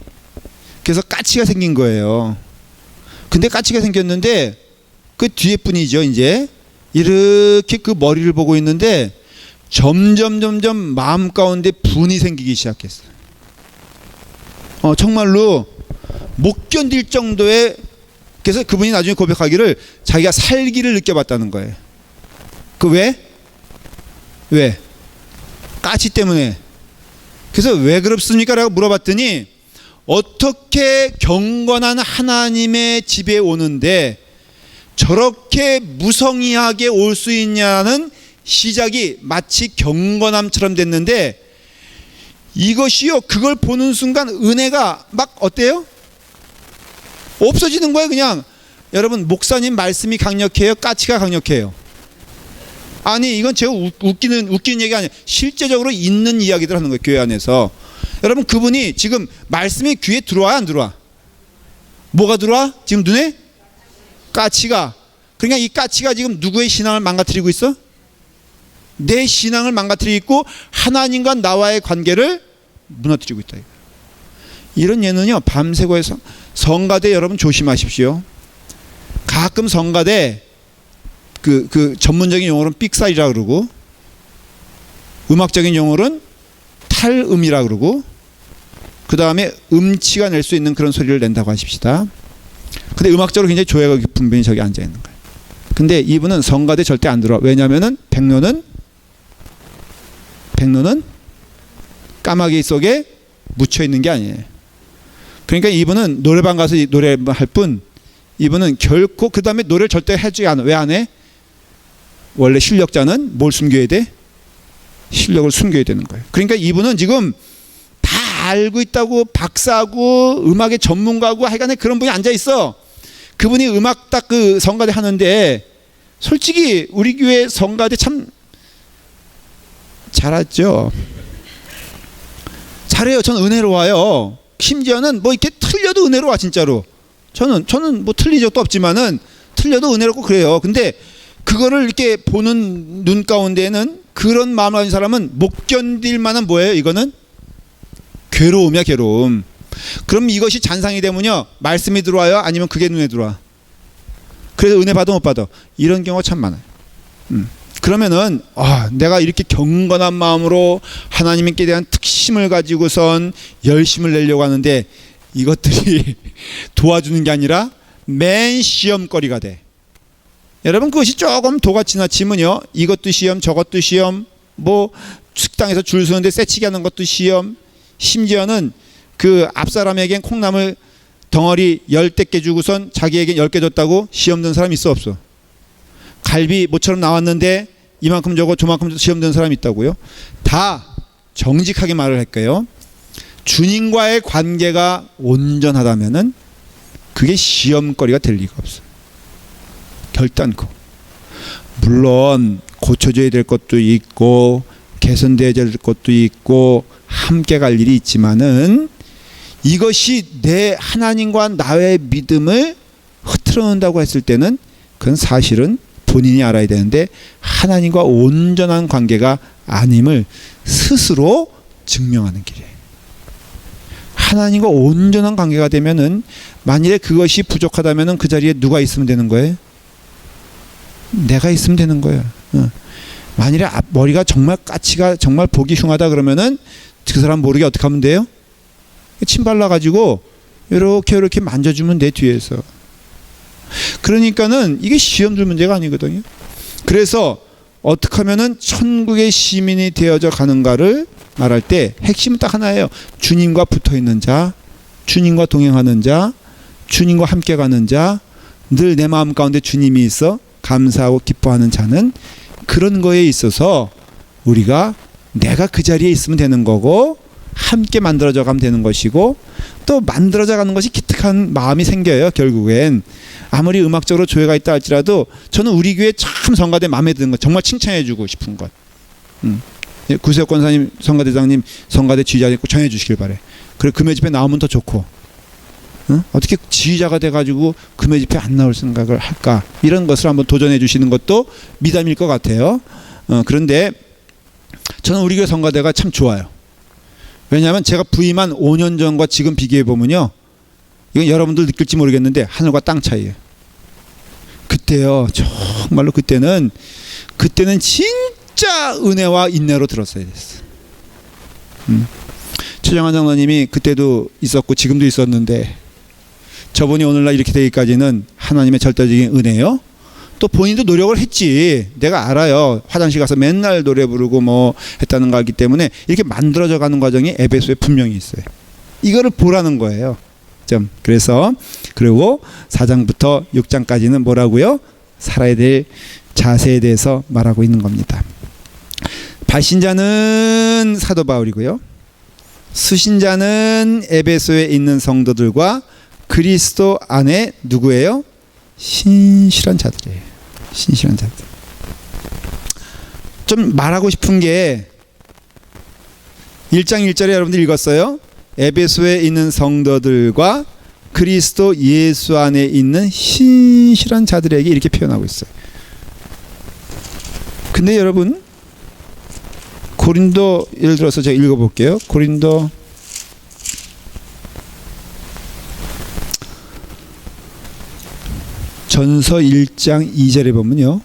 그래서 까치가 생긴 거예요. 근데 까치가 생겼는데 그 뒤에 분이죠, 이제 이렇게 그 머리를 보고 있는데 점점 마음 가운데 분이 생기기 시작했어요. 정말로 못 견딜 정도의. 그래서 그분이 나중에 고백하기를 자기가 살기를 느껴봤다는 거예요. 그 왜? 까치 때문에. 그래서 왜 그렇습니까? 라고 물어봤더니, 어떻게 경건한 하나님의 집에 오는데 저렇게 무성의하게 올 수 있냐는 시작이 마치 경건함처럼 됐는데, 이것이요, 그걸 보는 순간 은혜가 막 어때요? 없어지는 거예요. 그냥. 여러분, 목사님 말씀이 강력해요? 까치가 강력해요? 아니, 이건 제가 웃기는 얘기 아니에요. 실제적으로 있는 이야기들 하는 거예요, 교회 안에서. 여러분, 그분이 지금 말씀이 귀에 들어와야 안 들어와? 뭐가 들어와? 지금 눈에? 까치가. 그러니까 이 까치가 지금 누구의 신앙을 망가뜨리고 있어? 내 신앙을 망가뜨리고 있고 하나님과 나와의 관계를 무너뜨리고 있다. 이런 예는요, 밤새고 해서. 성가대 여러분 조심하십시오. 가끔 성가대 그 전문적인 용어로는 삑사리라 그러고, 음악적인 용어로는 탈음이라 그러고, 그 다음에 음치가 낼 수 있는 그런 소리를 낸다고 하십시다. 근데 음악적으로 굉장히 조예가 깊은 분이 저기 앉아 있는 거예요. 근데 이분은 성가대 절대 안 들어와. 왜냐면은 백로는 까마귀 속에 묻혀 있는 게 아니에요. 그러니까 이분은 노래방 가서 노래할 뿐, 이분은 결코 그 다음에 노래를 절대 해주지 않아. 왜 안 해? 원래 실력자는 뭘 숨겨야 돼? 실력을 숨겨야 되는 거예요. 그러니까 이분은 지금 다 알고 있다고, 박사고 음악의 전문가고 하여간에 그런 분이 앉아 있어. 그분이 음악 딱 그 성가대 하는데, 솔직히 우리 교회 성가대 참 잘하죠. 잘해요. 저는 은혜로워요. 심지어는 뭐 이렇게 틀려도 은혜로워, 진짜로. 저는 뭐 틀린 적도 없지만은 틀려도 은혜롭고 그래요. 근데 그거를 이렇게 보는 눈 가운데는 그런 마음을 가진 사람은 못 견딜 만한 뭐예요? 이거는 괴로움이야, 괴로움. 그럼 이것이 잔상이 되면요, 말씀이 들어와요? 아니면 그게 눈에 들어와? 그래서 은혜 받아 못 받아? 이런 경우가 참 많아요. 그러면은 내가 이렇게 경건한 마음으로 하나님께 대한 특심을 가지고선 열심을 내려고 하는데 이것들이 도와주는 게 아니라 맨 시험거리가 돼. 여러분, 그것이 조금 도가 지나치면요, 이것도 시험, 저것도 시험, 뭐 식당에서 줄 서는데 새치기 하는 것도 시험, 심지어는 그 앞사람에겐 콩나물 덩어리 10개 주고선 자기에겐 10개 줬다고 시험 든 사람 있어, 없어? 갈비 모처럼 나왔는데 이만큼 저거 저만큼 시험 든 사람 있다고요? 다 정직하게 말을 할게요. 주님과의 관계가 온전하다면은 그게 시험거리가 될 리가 없어요. 결단코. 물론 고쳐줘야 될 것도 있고 개선돼야 될 것도 있고 함께 갈 일이 있지만은, 이것이 내 하나님과 나의 믿음을 흐트러놓는다고 했을 때는 그건 사실은 본인이 알아야 되는데 하나님과 온전한 관계가 아님을 스스로 증명하는 길이에요. 하나님과 온전한 관계가 되면은, 만일에 그것이 부족하다면은 그 자리에 누가 있으면 되는 거예요? 내가 있으면 되는 거예요. 만일에 머리가 정말 까치가 정말 보기 흉하다 그러면은 그 사람 모르게 어떻게 하면 돼요? 침 발라가지고 이렇게 만져주면 돼, 뒤에서. 그러니까는 이게 시험들 문제가 아니거든요. 그래서 어떻게 하면은 천국의 시민이 되어져 가는가를 말할 때 핵심은 딱 하나예요. 주님과 붙어 있는 자, 주님과 동행하는 자, 주님과 함께 가는 자, 늘 내 마음 가운데 주님이 있어 감사하고 기뻐하는 자는 그런 거에 있어서 우리가 내가 그 자리에 있으면 되는 거고 함께 만들어져 가면 되는 것이고 또 만들어져 가는 것이 기특한 마음이 생겨요. 결국엔 아무리 음악적으로 조예가 있다 할지라도 저는 우리 교회 참 성가대 마음에 드는 것 정말 칭찬해주고 싶은 것. 구세혁 권사님 성가대장님 성가대 지휘자 꼭 정해주시길 바래. 그래 금요 집회 나오면 더 좋고 어떻게 지휘자가 돼가지고 금요 집회 안 나올 생각을 할까 이런 것을 한번 도전해 주시는 것도 미담일 것 같아요. 그런데 저는 우리 교회 성가대가 참 좋아요. 왜냐하면 제가 부임한 5년 전과 지금 비교해 보면요, 이건 여러분들 느낄지 모르겠는데 하늘과 땅 차이예요. 그때요, 정말로 그때는 진짜 은혜와 인내로 들었어야 됐어. 최정환 장로님이 그때도 있었고 지금도 있었는데 저분이 오늘날 이렇게 되기까지는 하나님의 절대적인 은혜요. 또 본인도 노력을 했지. 내가 알아요. 화장실 가서 맨날 노래 부르고 뭐 했다는 거기 때문에 이렇게 만들어져 가는 과정이 에베소에 분명히 있어요. 이거를 보라는 거예요. 그래서 그리고 4장부터 6장까지는 뭐라고요? 살아야 될 자세에 대해서 말하고 있는 겁니다. 발신자는 사도 바울이고요. 수신자는 에베소에 있는 성도들과 그리스도 안에 누구예요? 신실한 자들이에요. 신실한 자들. 좀 말하고 싶은 게 1장 1절에 여러분들 읽었어요? 에베소에 있는 성도들과 그리스도 예수 안에 있는 신실한 자들에게 이렇게 표현하고 있어요. 근데 여러분 고린도 예를 들어서 제가 읽어볼게요. 고린도 전서 1장 2절에 보면요,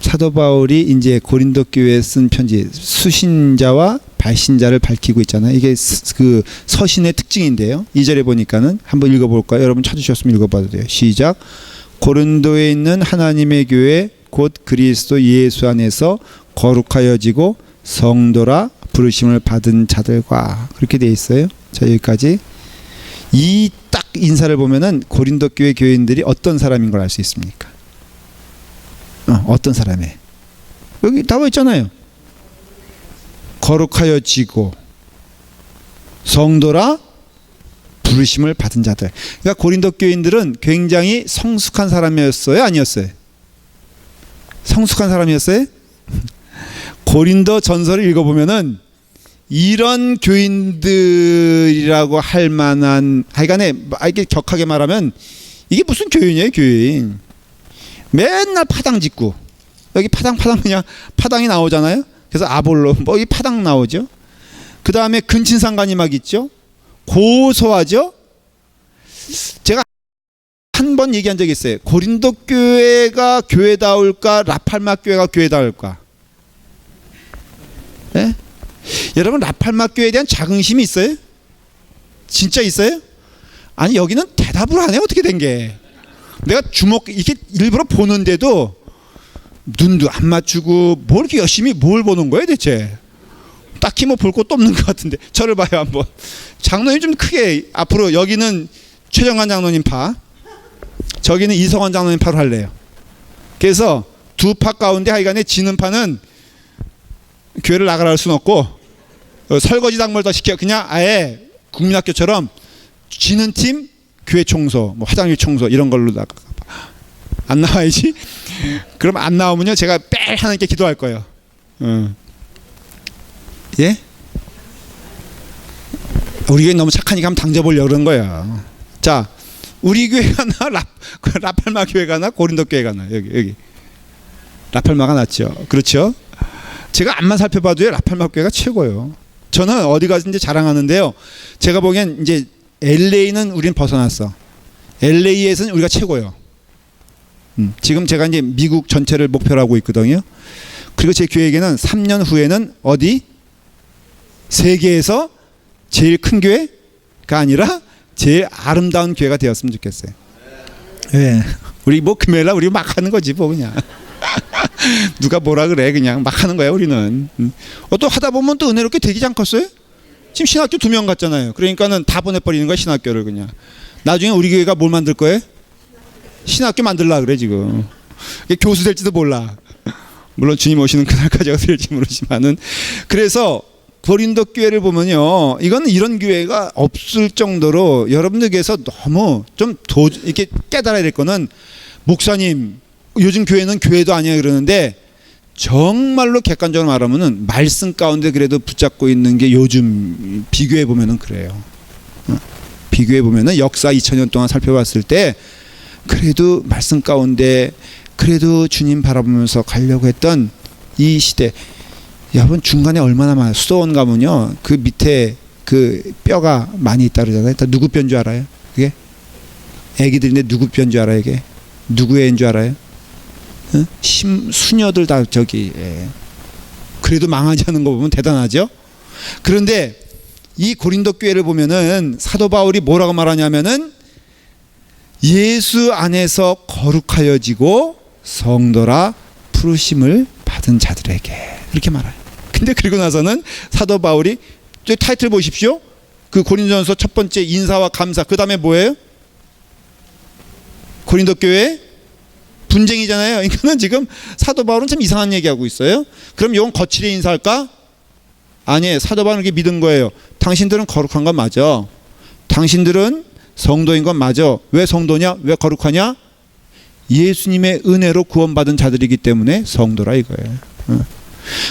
사도 바울이 이제 고린도 교회에 쓴 편지 수신자와 발신자를 밝히고 있잖아요. 이게 그 서신의 특징인데요. 2절에 보니까는 한번 읽어볼까요? 여러분 찾으셨으면 읽어봐도 돼요. 시작. 고린도에 있는 하나님의 교회 곧 그리스도 예수 안에서 거룩하여지고 성도라 부르심을 받은 자들과, 그렇게 돼 있어요. 자, 여기까지. 이 딱 인사를 보면은 고린도 교회 교인들이 어떤 사람인 걸 알 수 있습니까? 어떤 사람에? 여기 나와 있잖아요. 거룩하여지고 성도라 부르심을 받은 자들. 그러니까 고린도 교인들은 굉장히 성숙한 사람이었어요, 아니었어요? 성숙한 사람이었어요? 고린도 전서를 읽어보면은 이런 교인들이라고 할 만한, 하여간에 이게 격하게 말하면 이게 무슨 교인이에요, 교인. 맨날 파당 짓고, 여기 파당 그냥 파당이 나오잖아요. 그래서 아볼로 뭐 이 파당 나오죠. 그 다음에 근친상간이 막 있죠. 고소하죠. 제가 한 번 얘기한 적이 있어요. 고린도 교회가 교회다울까, 라팔마 교회가 교회다울까? 네? 여러분 라팔마 교회에 대한 자긍심이 있어요? 진짜 있어요? 아니 여기는 대답을 안 해. 어떻게 된 게? 내가 주목 이렇게 일부러 보는데도 눈도 안 맞추고 뭘 이렇게 열심히 뭘 보는 거예요 대체? 딱히 뭐 볼 것도 없는 것 같은데. 저를 봐요 한번. 장로님 좀 크게 앞으로. 여기는 최정환 장로님 파, 저기는 이성원 장로님 파로 할래요. 그래서 두 파 가운데 하여간에 지는 파는 교회를 나가라 할 수는 없고 설거지 당벌 더 시켜. 그냥 아예 국민학교처럼 지는 팀 교회 청소, 뭐 화장실 청소 이런 걸로 나가. 안 나와야지. 그럼 안 나오면요 제가 뺄 하나님께 기도할 거예요. 예? 우리 교회 너무 착하니까 한번 당져보려고 그런 거예요. 자, 우리 교회가 나 라팔마 교회가 나 고린도 교회가 나 여기 라팔마가 낫죠. 그렇죠? 제가 앞만 살펴봐도요 라팔마 교회가 최고예요. 저는 어디 가든지 자랑하는데요. 제가 보기엔 이제 LA는 우린 벗어났어. LA에서는 우리가 최고예요. 지금 제가 이제 미국 전체를 목표로 하고 있거든요. 그리고 제 계획에는 3년 후에는 어디? 세계에서 제일 큰 교회가 아니라 제일 아름다운 교회가 되었으면 좋겠어요. 예. 우리 뭐 금요일날 우리 막 하는 거지 뭐 그냥. 누가 뭐라 그래 그냥 막 하는 거야 우리는. 또 하다 보면 또 은혜롭게 되지 않겠어요? 지금 신학교 2명 갔잖아요. 그러니까는 다 보내버리는 거야 신학교를 그냥. 나중에 우리 교회가 뭘 만들 거예요? 신학교 만들려고 그래 지금. 교수 될지도 몰라. 물론 주님 오시는 그날까지 어떻게 될지 모르지만은. 그래서 고린도 교회를 보면요, 이거는 이런 교회가 없을 정도로 여러분들께서 너무 좀 이렇게 깨달아야 될 거는, 목사님 요즘 교회는 교회도 아니야 그러는데, 정말로 객관적으로 말하면은 말씀 가운데 그래도 붙잡고 있는 게 요즘 비교해 보면은 그래요. 비교해 보면은 역사 2000년 동안 살펴봤을 때 그래도 말씀 가운데 그래도 주님 바라보면서 가려고 했던 이 시대, 여러분 중간에 얼마나 많아요. 수도원 가면요, 그 밑에 그 뼈가 많이 있다 그러잖아요. 다 누구 뼈인 줄 알아요? 그게 애기들인데 누구 뼈인 줄 알아요? 이게 누구의 애인 줄 알아요? 응? 수녀들 다 저기. 예. 그래도 망하지 않은 거 보면 대단하죠. 그런데 이 고린도 교회를 보면은 사도 바울이 뭐라고 말하냐면은 예수 안에서 거룩하여지고 성도라 부르심을 받은 자들에게, 이렇게 말해요. 근데 그리고 나서는 사도 바울이, 저 타이틀 보십시오. 그 고린도전서 첫 번째 인사와 감사, 그 다음에 뭐예요? 고린도 교회 분쟁이잖아요. 그러니까는 지금 사도 바울은 참 이상한 얘기하고 있어요. 그럼 이건 거칠게 인사할까? 아니에요. 사도 바울은 이렇게 믿은 거예요. 당신들은 거룩한 건 맞아. 당신들은 성도인 건 맞아. 왜 성도냐? 왜 거룩하냐? 예수님의 은혜로 구원받은 자들이기 때문에 성도라 이거예요.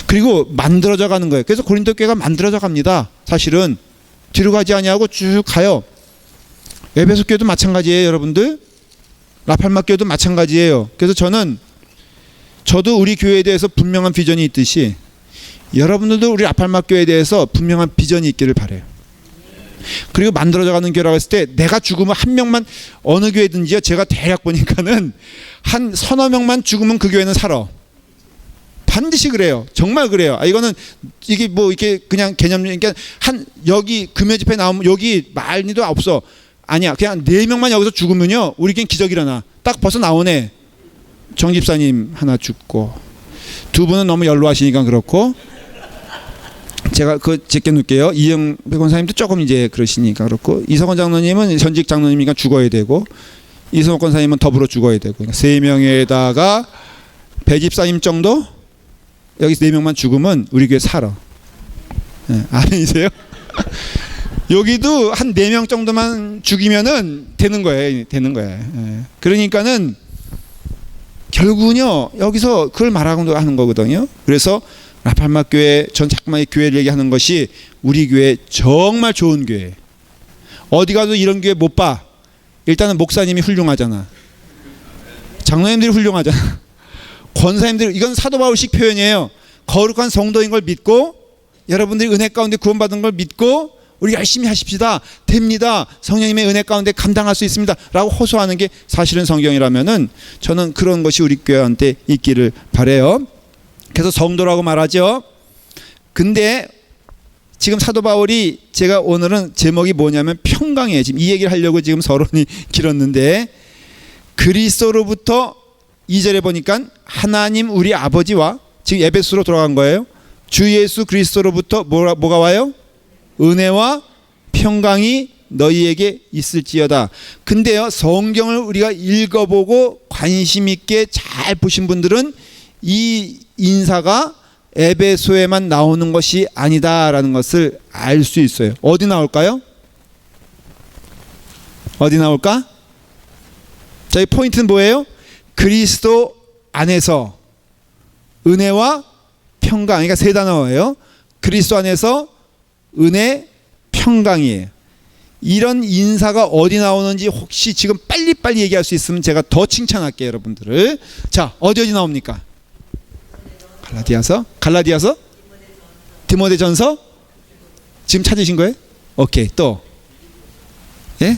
그리고 만들어져 가는 거예요. 그래서 고린도 교회가 만들어져 갑니다. 사실은 뒤로 가지 아니하고 쭉 가요. 에베소 교회도 마찬가지예요, 여러분들. 라팔마 교회도 마찬가지예요. 그래서 저도 우리 교회에 대해서 분명한 비전이 있듯이 여러분들도 우리 라팔마 교회에 대해서 분명한 비전이 있기를 바라요. 그리고 만들어져 가는 교회라고 했을 때, 내가 죽으면 한 명만, 어느 교회든지요, 제가 대략 보니까는 한 서너 명만 죽으면 그 교회는 살아. 반드시 그래요. 정말 그래요. 이거는 이게 뭐 이게 그냥 개념, 그러니까 여기 금요 집회 나오면 여기 말리도 없어. 아니야. 그냥 4명만 여기서 죽으면요, 우리 교회는 기적이 일어나. 딱 벌써 나오네. 정 집사님 하나 죽고, 2분은 너무 연로하시니까 그렇고, 제가 제껴놓을게요. 이영 백원사님도 조금 이제 그러시니까 그렇고, 이성원 장로님은 전직 장로님이니까 죽어야 되고, 이성원 권사님은 더불어 죽어야 되고, 그러니까 3명에다가 배집사님 정도, 여기서 4명만 죽으면 우리 교회 살아. 네, 아멘이세요? 여기도 한 4명 정도만 죽이면은 되는 거예요. 되는 거예요. 네. 그러니까는 결국은요, 여기서 그걸 말하고 하는 거거든요. 그래서 라팔마 교회, 전 자꾸만 교회를 얘기하는 것이 우리 교회 정말 좋은 교회. 어디 가도 이런 교회 못 봐. 일단은 목사님이 훌륭하잖아. 장로님들이 훌륭하잖아. 권사님들, 이건 사도 바울식 표현이에요. 거룩한 성도인 걸 믿고, 여러분들이 은혜 가운데 구원받은 걸 믿고, 우리 열심히 하십시다. 됩니다. 성령님의 은혜 가운데 감당할 수 있습니다. 라고 호소하는 게 사실은 성경이라면은, 저는 그런 것이 우리 교회한테 있기를 바라요. 그래서 성도라고 말하죠. 근데 지금 사도 바울이, 제가 오늘은 제목이 뭐냐면 평강이에요. 지금 이 얘기를 하려고 지금 서론이 길었는데, 그리스도로부터 2절에 보니까 하나님 우리 아버지와, 지금 에베소로 돌아간 거예요. 주 예수 그리스도로부터 뭐가 와요? 은혜와 평강이 너희에게 있을지어다. 근데요, 성경을 우리가 읽어보고 관심 있게 잘 보신 분들은 이 인사가 에베소에만 나오는 것이 아니다라는 것을 알 수 있어요. 어디 나올까요? 어디 나올까? 자, 이 포인트는 뭐예요? 그리스도 안에서 은혜와 평강. 그러니까 3단어예요. 그리스도 안에서 은혜, 평강이에요. 이런 인사가 어디 나오는지 혹시 지금 빨리빨리 얘기할 수 있으면 제가 더 칭찬할게요, 여러분들을. 자, 어디 나옵니까? 갈라디아서? 디모데전서? 지금 찾으신 거예요? 오케이. 또? 예?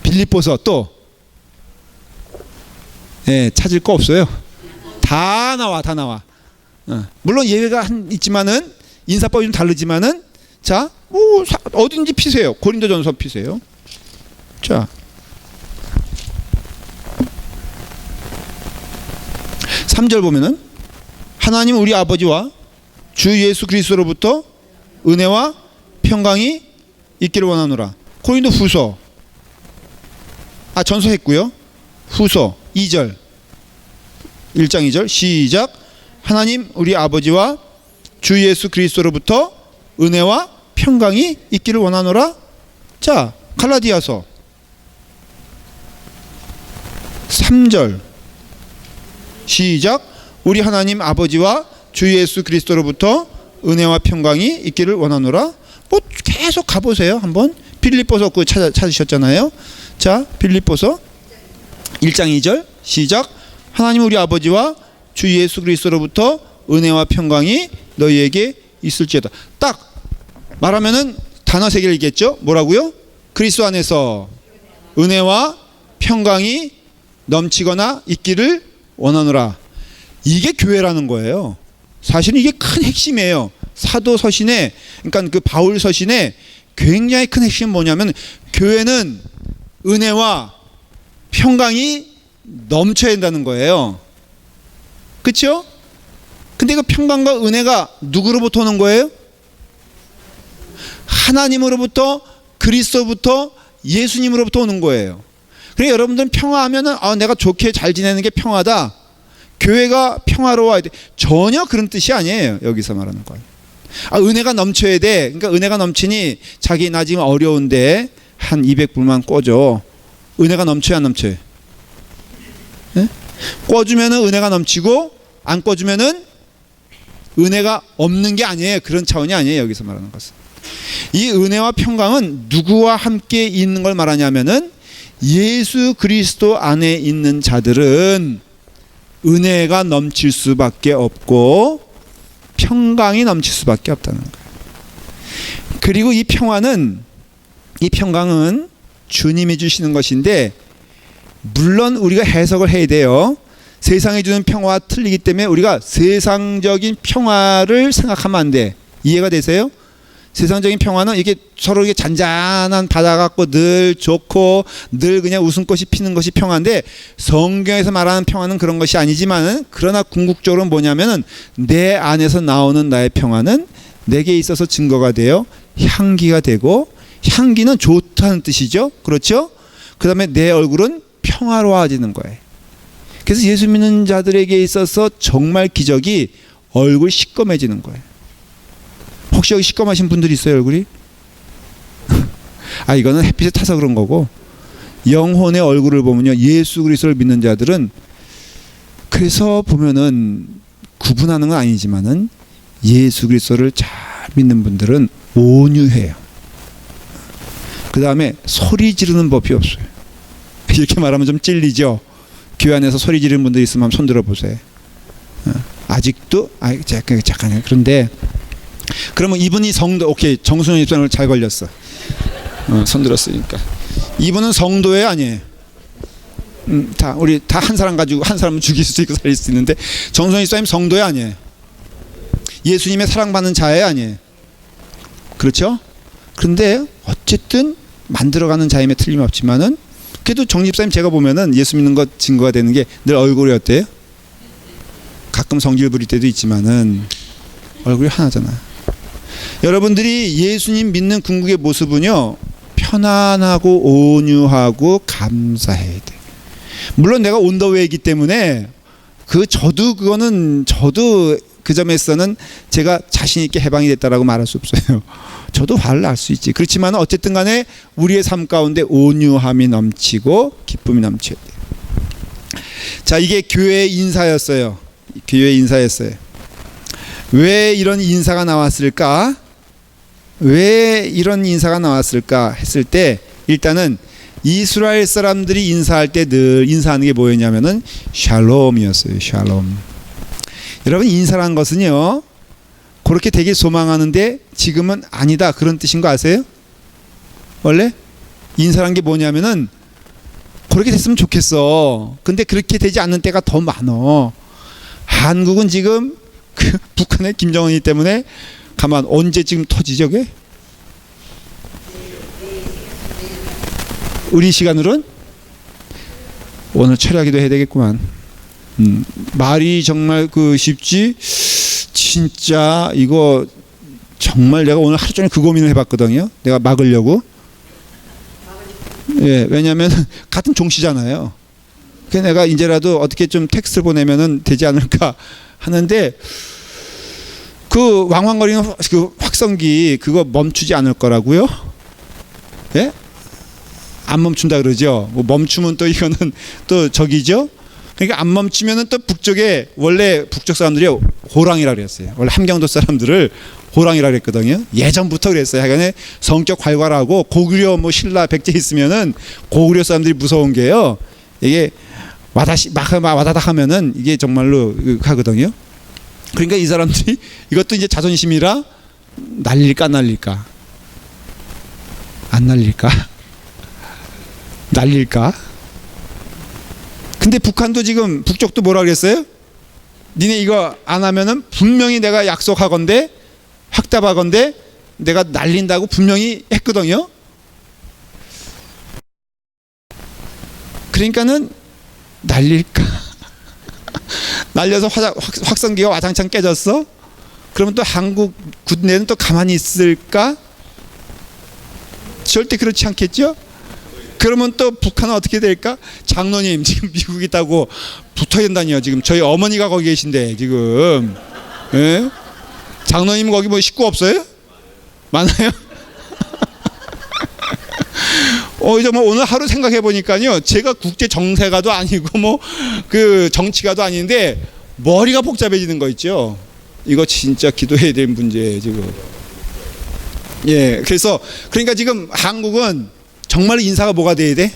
빌립보서 또? 예, 찾을 거 없어요. 다 나와. 물론 예외가 있지만은, 인사법이 좀 다르지만은, 자, 어딘지 피세요. 고린도전서 피세요. 자, 3절 보면은, 하나님 우리 아버지와 주 예수 그리스도로부터 은혜와 평강이 있기를 원하노라. 고린도 후서 전서 했고요. 후서 2절 1장 2절 시작. 하나님 우리 아버지와 주 예수 그리스도로부터 은혜와 평강이 있기를 원하노라. 자, 갈라디아서 3절 시작. 우리 하나님 아버지와 주 예수 그리스도로부터 은혜와 평강이 있기를 원하노라. 뭐 계속 가보세요. 한번 빌립보서 그 찾으셨잖아요. 자, 빌립보서 1장 2절 시작. 하나님 우리 아버지와 주 예수 그리스도로부터 은혜와 평강이 너희에게 있을지어다. 딱 말하면은 단어 세 개를 얘기했죠. 뭐라고요? 그리스도 안에서 은혜와 평강이 넘치거나 있기를 원하노라. 이게 교회라는 거예요. 사실은 이게 큰 핵심이에요. 사도 서신에, 그러니까 그 바울 서신에 굉장히 큰 핵심은 뭐냐면 교회는 은혜와 평강이 넘쳐야 된다는 거예요. 그렇죠? 근데 그 평강과 은혜가 누구로부터 오는 거예요? 하나님으로부터, 그리스도부터, 예수님으로부터 오는 거예요. 그러니까 여러분들은 평화하면은 내가 좋게 잘 지내는 게 평화다. 교회가 평화로워야 돼. 전혀 그런 뜻이 아니에요. 여기서 말하는 건. 은혜가 넘쳐야 돼. 그러니까 은혜가 넘치니 자기 나 지금 어려운데 한 200불만 꿔줘. 은혜가 넘쳐야 안 넘쳐요? 네? 꿔주면은 은혜가 넘치고 안 꿔주면은 은혜가 없는 게 아니에요. 그런 차원이 아니에요. 여기서 말하는 것은. 이 은혜와 평강은 누구와 함께 있는 걸 말하냐면은 예수 그리스도 안에 있는 자들은 은혜가 넘칠 수밖에 없고 평강이 넘칠 수밖에 없다는 거예요. 그리고 이 평강은 주님이 주시는 것인데 물론 우리가 해석을 해야 돼요. 세상이 주는 평화와 틀리기 때문에 우리가 세상적인 평화를 생각하면 안 돼. 이해가 되세요? 세상적인 평화는 이게 서로 이게 잔잔한 바다 같고 늘 좋고 늘 그냥 웃음꽃이 피는 것이 평화인데 성경에서 말하는 평화는 그런 것이 아니지만은 그러나 궁극적으로 뭐냐면은 내 안에서 나오는 나의 평화는 내게 있어서 증거가 되어 향기가 되고 향기는 좋다는 뜻이죠. 그렇죠? 그 다음에 내 얼굴은 평화로워지는 거예요. 그래서 예수 믿는 자들에게 있어서 정말 기적이 얼굴 시꺼매지는 거예요. 혹시 여기 시꺼매신 분들이 있어요, 얼굴이? 이거는 햇빛에 타서 그런 거고 영혼의 얼굴을 보면요, 예수 그리스도를 믿는 자들은 그래서 보면은 구분하는 건 아니지만은 예수 그리스도를 잘 믿는 분들은 온유해요. 그 다음에 소리 지르는 법이 없어요. 이렇게 말하면 좀 찔리죠. 교회 안에서 소리 지르는 분들 있으면 손 들어보세요. 아직도 잠깐 그런데 그러면 이분이 성도, 오케이, 정순영 입장을 잘 걸렸어. 손 들었으니까. 이분은 성도예요, 아니에요? 우리 다 한 사람 가지고 한 사람은 죽일 수도 있고 살릴 수 있는데 정순영 입장님 성도예요, 아니에요? 예수님의 사랑받는 자예요, 아니에요? 그렇죠? 그런데 어쨌든 만들어가는 자임에 틀림없지만은 그래도 정 집사님 제가 보면은 예수 믿는 것 증거가 되는 게 늘 얼굴이 어때요? 가끔 성질 부릴 때도 있지만은 얼굴이 하나잖아. 여러분들이 예수님 믿는 궁극의 모습은요, 편안하고 온유하고 감사해야 돼. 물론 내가 온더웨이이기 때문에 저도 그 점에서는 제가 자신 있게 해방이 됐다라고 말할 수 없어요. 저도 화를 날 수 있지. 그렇지만 어쨌든 간에 우리의 삶 가운데 온유함이 넘치고 기쁨이 넘쳐야 돼요. 자, 이게 교회의 인사였어요. 교회의 인사였어요. 왜 이런 인사가 나왔을까? 왜 이런 인사가 나왔을까 했을 때 일단은 이스라엘 사람들이 인사할 때 늘 인사하는 게 뭐였냐면은 샬롬이었어요. 샬롬. 여러분, 인사란 것은요, 그렇게 되길 소망하는데 지금은 아니다, 그런 뜻인 거 아세요? 원래 인사란 게 뭐냐면은 그렇게 됐으면 좋겠어. 근데 그렇게 되지 않는 때가 더 많어. 한국은 지금 북한의 김정은이 때문에 가만 언제 지금 터지죠, 그게? 우리 시간으로는 오늘 처리하기도 해야 되겠구만. 말이 정말 쉽지? 진짜 이거 정말 내가 오늘 하루 종일 그 고민을 해봤거든요. 내가 막으려고. 예, 왜냐하면 같은 종씨잖아요. 그래서 내가 이제라도 어떻게 좀 텍스트를 보내면은 되지 않을까 하는데 그 왕왕거리는 그 확성기 그거 멈추지 않을 거라고요? 예? 안 멈춘다 그러죠. 뭐 멈추면 또 이거는 또 적이죠. 그러니까 안 멈추면은 또 북쪽에 원래 북쪽 사람들이 호랑이라 그랬어요. 원래 함경도 사람들을 호랑이라 그랬거든요. 예전부터 그랬어요. 하여간에 성격 활발하고 고구려 뭐 신라 백제 있으면은 고구려 사람들이 무서운 게요. 이게 와다닥 하면은 이게 정말로 하거든요. 그러니까 이 사람들이 이것도 이제 자존심이라 날릴까 안 날릴까? 날릴까? 근데 북한도 지금 북쪽도 뭐라 그랬어요? 니네 이거 안 하면은 분명히 내가 약속하건대 확답하건대 내가 날린다고 분명히 했거든요. 그러니까는 날릴까? 날려서 확성기가 와장창 깨졌어? 그러면 또 한국 군대는 또 가만히 있을까? 절대 그렇지 않겠죠? 그러면 또 북한은 어떻게 될까? 장로님 지금 미국 있다고 붙어야 된다니요. 지금 저희 어머니가 거기 계신데 지금 예? 장로님 거기 뭐 식구 없어요? 많아요? 이제 뭐 오늘 하루 생각해 보니까요. 제가 국제 정세가도 아니고 뭐 그 정치가도 아닌데 머리가 복잡해지는 거 있죠. 이거 진짜 기도해야 될 문제예요 지금. 예, 그래서 그러니까 지금 한국은 정말 인사가 뭐가 돼야 돼?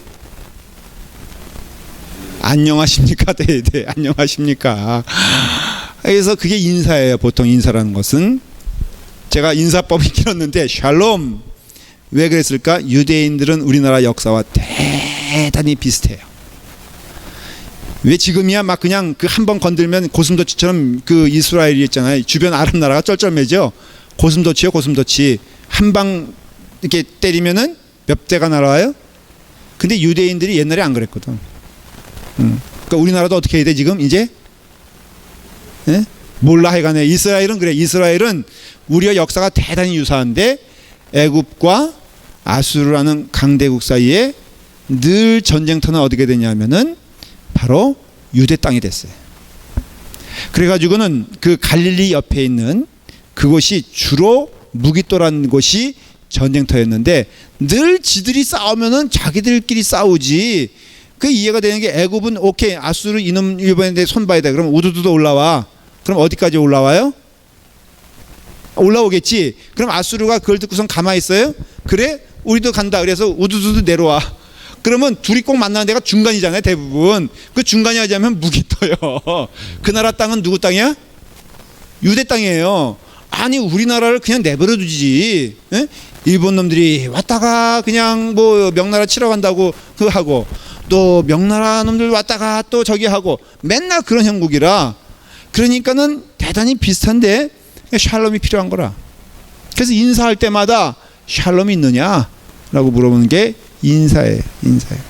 안녕하십니까 돼야 돼. 안녕하십니까. 그래서 그게 인사예요. 보통 인사라는 것은 제가 인사법이 길었는데 샬롬. 왜 그랬을까? 유대인들은 우리나라 역사와 대단히 비슷해요. 왜 지금이야 막 그냥 그 한 번 건들면 고슴도치처럼 그 이스라엘이 있잖아요. 주변 아랍 나라가 쩔쩔매죠. 고슴도치요, 고슴도치. 한 방 이렇게 때리면은 몇 대가 날아와요? 근데 유대인들이 옛날에 안 그랬거든. 그러니까 우리나라도 어떻게 해야 돼 지금 이제? 예? 몰라 하여간에 이스라엘은 그래. 이스라엘은 우리와 역사가 대단히 유사한데 애굽과 아수르라는 강대국 사이에 늘 전쟁터는 어디게 되냐면은 바로 유대 땅이 됐어요. 그래가지고는 그 갈릴리 옆에 있는 그곳이 주로 무기또라는 곳이 전쟁터였는데 늘 지들이 싸우면은 자기들끼리 싸우지. 그 이해가 되는 게 애굽은 오케이 아수르 이놈 이번에 손봐야 돼. 그럼 우두두도 올라와. 그럼 어디까지 올라와요? 올라오겠지. 그럼 아수르가 그걸 듣고선 가만히 있어요? 그래? 우리도 간다. 그래서 우두두두 내려와. 그러면 둘이 꼭 만나는 데가 중간이잖아요. 대부분. 그 중간이 하자면 무기떠요. 그 나라 땅은 누구 땅이야? 유대 땅이에요. 아니 우리나라를 그냥 내버려 두지. 에? 일본 놈들이 왔다가 그냥 뭐 명나라 치러 간다고 그 하고 또 명나라 놈들 왔다가 또 저기 하고 맨날 그런 형국이라 그러니까는 대단히 비슷한데 샬롬이 필요한 거라. 그래서 인사할 때마다 샬롬이 있느냐라고 물어보는 게 인사예요. 인사예요.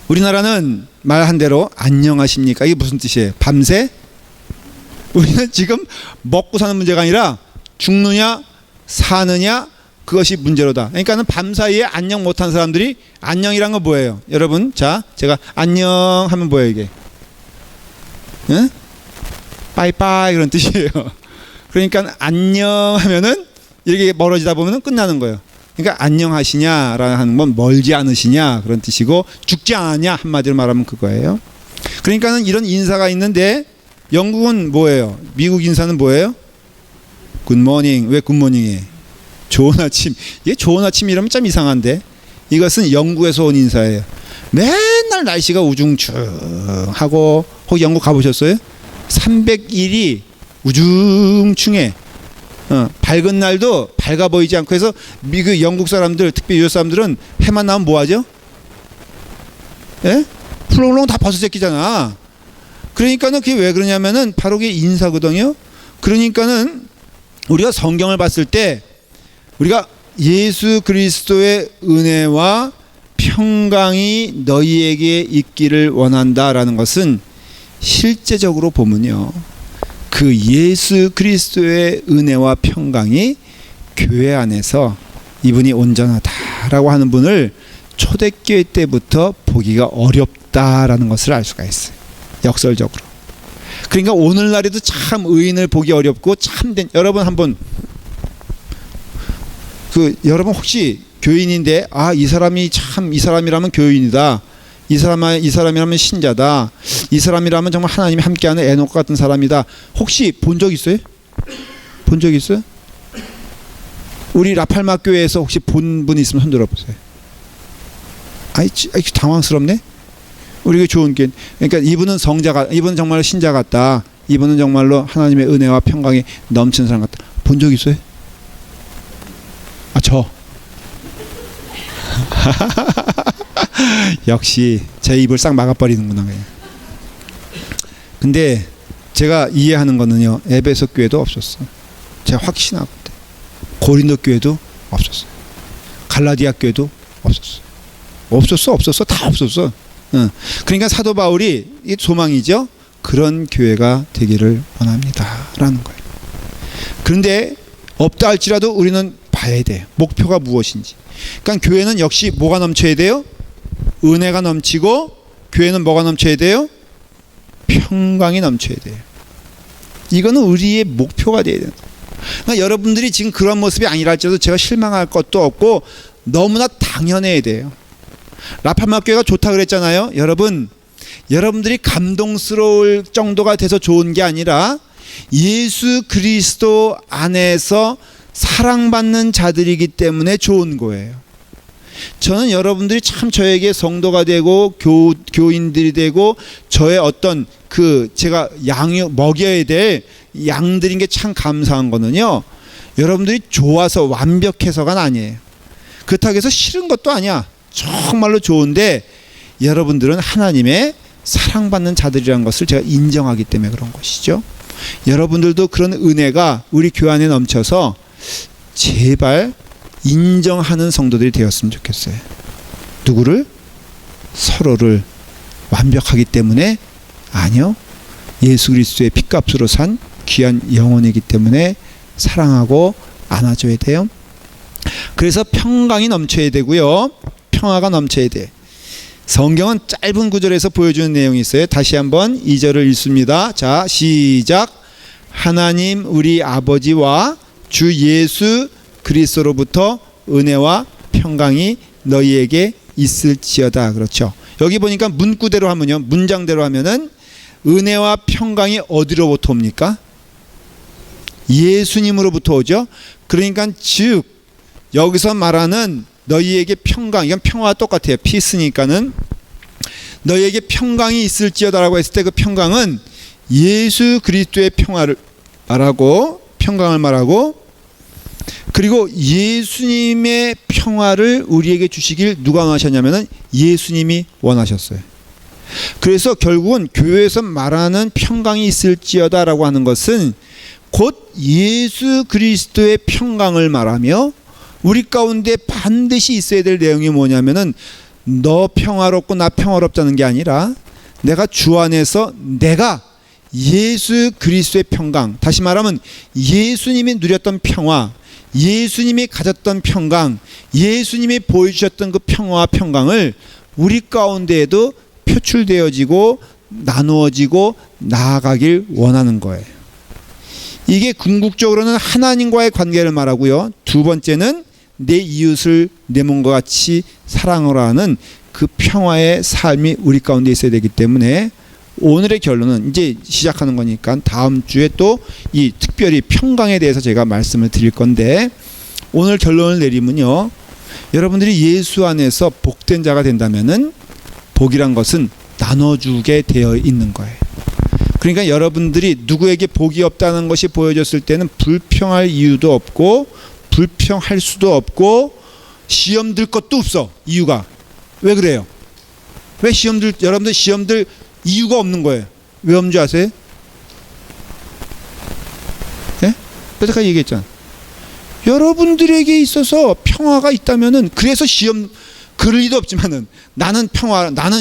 우리나라는 말한 대로 안녕하십니까? 이게 무슨 뜻이에요? 밤새? 우리는 지금 먹고 사는 문제가 아니라 죽느냐 사느냐 그것이 문제로다. 그러니까는 밤사이에 안녕 못한 사람들이 안녕이란 건 뭐예요? 여러분 자 제가 안녕 하면 뭐예요 이게? 응? 빠이빠이 그런 뜻이에요. 그러니까 안녕 하면은 이렇게 멀어지다 보면은 끝나는 거예요. 그러니까 안녕하시냐라는 건 멀지 않으시냐 그런 뜻이고 죽지 않았냐 한마디로 말하면 그거예요. 그러니까는 이런 인사가 있는데 영국은 뭐예요? 미국 인사는 뭐예요? 굿모닝. 왜 굿모닝이에요? 좋은 아침. 이게 좋은 아침 이러면 참 이상한데 이것은 영국에서 온 인사예요. 맨날 날씨가 우중충하고 혹 영국 가보셨어요? 300일이 우중충해. 밝은 날도 밝아 보이지 않고 해서 미국 영국 사람들 특히 유럽 사람들은 해만 나오면 뭐하죠? 예? 풀렁풀렁 다 벗어 제끼잖아. 그러니까는 그게 왜 그러냐면은 바로 그게 인사거든요. 그러니까는 우리가 성경을 봤을 때 우리가 예수 그리스도의 은혜와 평강이 너희에게 있기를 원한다라는 것은 실제적으로 보면요. 그 예수 그리스도의 은혜와 평강이 교회 안에서 이분이 온전하다라고 하는 분을 초대교회 때부터 보기가 어렵다라는 것을 알 수가 있어요. 역설적으로. 그러니까 오늘날에도 참 의인을 보기 어렵고 참된, 여러분 한번 여러분 혹시 교인인데 이 사람이 참, 이 사람이라면 교인이다, 이 사람이라면 신자다, 이 사람이라면 정말 하나님이 함께하는 에녹 같은 사람이다, 혹시 본 적 있어요? 본 적 있어요? 우리 라팔마 교회에서 혹시 본 분 있으면 손 들어보세요. 당황스럽네. 우리가 좋은 게, 그러니까 이분은 이분은 정말 신자 같다, 이분은 정말로 하나님의 은혜와 평강이 넘치는 사람 같다. 본 적 있어요? 저 역시 제 입을 싹 막아버리는구나. 근데 제가 이해하는 거는요, 에베소 교회도 없었어. 제가 확신하고, 고린도 교회도 없었어. 갈라디아 교회도 없었어. 다 없었어. 그러니까 사도 바울이, 이 소망이죠, 그런 교회가 되기를 원합니다라는 거예요. 그런데 없다 할지라도 우리는 봐야 돼요. 목표가 무엇인지. 그러니까 교회는 역시 뭐가 넘쳐야 돼요? 은혜가 넘치고, 교회는 뭐가 넘쳐야 돼요? 평강이 넘쳐야 돼요. 이거는 우리의 목표가 돼야 돼요. 그러니까 여러분들이 지금 그런 모습이 아니라 할지라도 제가 실망할 것도 없고 너무나 당연해야 돼요. 라파마 교회가 좋다 그랬잖아요. 여러분들이 감동스러울 정도가 돼서 좋은 게 아니라 예수 그리스도 안에서 사랑받는 자들이기 때문에 좋은 거예요. 저는 여러분들이 참 저에게 성도가 되고 교인들이 되고 저의 어떤 제가 먹여야 될 양들인 게 참 감사한 거는요, 여러분들이 좋아서 완벽해서가 아니에요. 그렇다고 해서 싫은 것도 아니야. 정말로 좋은데 여러분들은 하나님의 사랑받는 자들이라는 것을 제가 인정하기 때문에 그런 것이죠. 여러분들도 그런 은혜가 우리 교회 안에 넘쳐서 제발 인정하는 성도들이 되었으면 좋겠어요. 누구를? 서로를. 완벽하기 때문에? 아니요. 예수 그리스도의 핏값으로 산 귀한 영혼이기 때문에 사랑하고 안아줘야 돼요. 그래서 평강이 넘쳐야 되고요, 평화가 넘쳐야 돼. 성경은 짧은 구절에서 보여주는 내용이 있어요. 다시 한번 2절을 읽습니다. 자, 시작. 하나님 우리 아버지와 주 예수 그리스도로부터 은혜와 평강이 너희에게 있을지어다. 그렇죠. 여기 보니까 문구대로 하면요, 문장대로 하면은 은혜와 평강이 어디로부터 옵니까? 예수님으로부터 오죠. 그러니까 즉 여기서 말하는 너희에게 평강, 이건 평화와 똑같아요. 피스니까는 너희에게 평강이 있을지어다라고 했을 때 그 평강은 예수 그리스도의 평화를 말하고, 평강을 말하고, 그리고 예수님의 평화를 우리에게 주시길 누가 원하셨냐면은 예수님이 원하셨어요. 그래서 결국은 교회에서 말하는 평강이 있을지어다라고 하는 것은 곧 예수 그리스도의 평강을 말하며, 우리 가운데 반드시 있어야 될 내용이 뭐냐면은 너 평화롭고 나 평화롭다는 게 아니라 내가 주 안에서 내가 예수 그리스도의 평강, 다시 말하면 예수님이 누렸던 평화, 예수님이 가졌던 평강, 예수님이 보여주셨던 그 평화와 평강을 우리 가운데에도 표출되어지고 나누어지고 나아가길 원하는 거예요. 이게 궁극적으로는 하나님과의 관계를 말하고요, 두 번째는 내 이웃을 내 몸과 같이 사랑하라 하는 그 평화의 삶이 우리 가운데 있어야 되기 때문에 오늘의 결론은 이제 시작하는 거니까 다음 주에 또 이 특별히 평강에 대해서 제가 말씀을 드릴 건데, 오늘 결론을 내리면요, 여러분들이 예수 안에서 복된 자가 된다면은 복이란 것은 나눠주게 되어 있는 거예요. 그러니까 여러분들이 누구에게 복이 없다는 것이 보여졌을 때는 불평할 이유도 없고 불평할 수도 없고 시험 들 것도 없어. 이유가 왜 그래요? 왜 여러분들 시험 들 이유가 없는 거예요. 왜 없는 줄 아세요? 예? 여태까지 얘기했잖아. 여러분들에게 있어서 평화가 있다면은, 그래서 시험 그럴 리도 없지만은 나는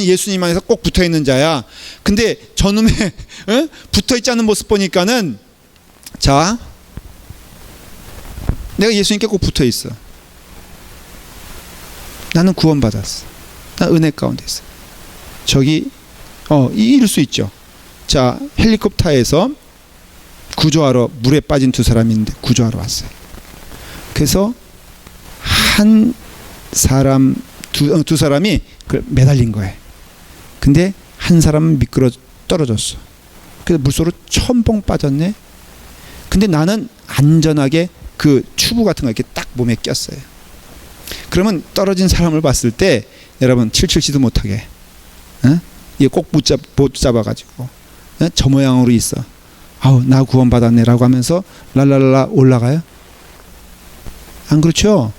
예수님 안에서 꼭 붙어 있는 자야. 근데 저놈의 붙어 있지 않은 모습 보니까는, 자, 내가 예수님께 꼭 붙어 있어. 나는 구원받았어. 난 은혜 가운데 있어요. 저기 이럴 수 있죠. 자, 헬리콥터에서 구조하러 물에 빠진 두 사람이 있는데 구조하러 왔어요. 그래서 한 사람 두 사람이 매달린 거예요. 근데 한 사람은 미끄러 떨어졌어. 그래서 물속으로 첨벙 빠졌네. 근데 나는 안전하게 그 튜브 같은 거 이렇게 딱 몸에 꼈어요. 그러면 떨어진 사람을 봤을 때 여러분 칠칠치도 못하게 이게 꼭 붙잡아가지고 저 모양으로 있어. 아우 나 구원받았네라고 하면서 랄랄라 올라가요? 안 그렇죠?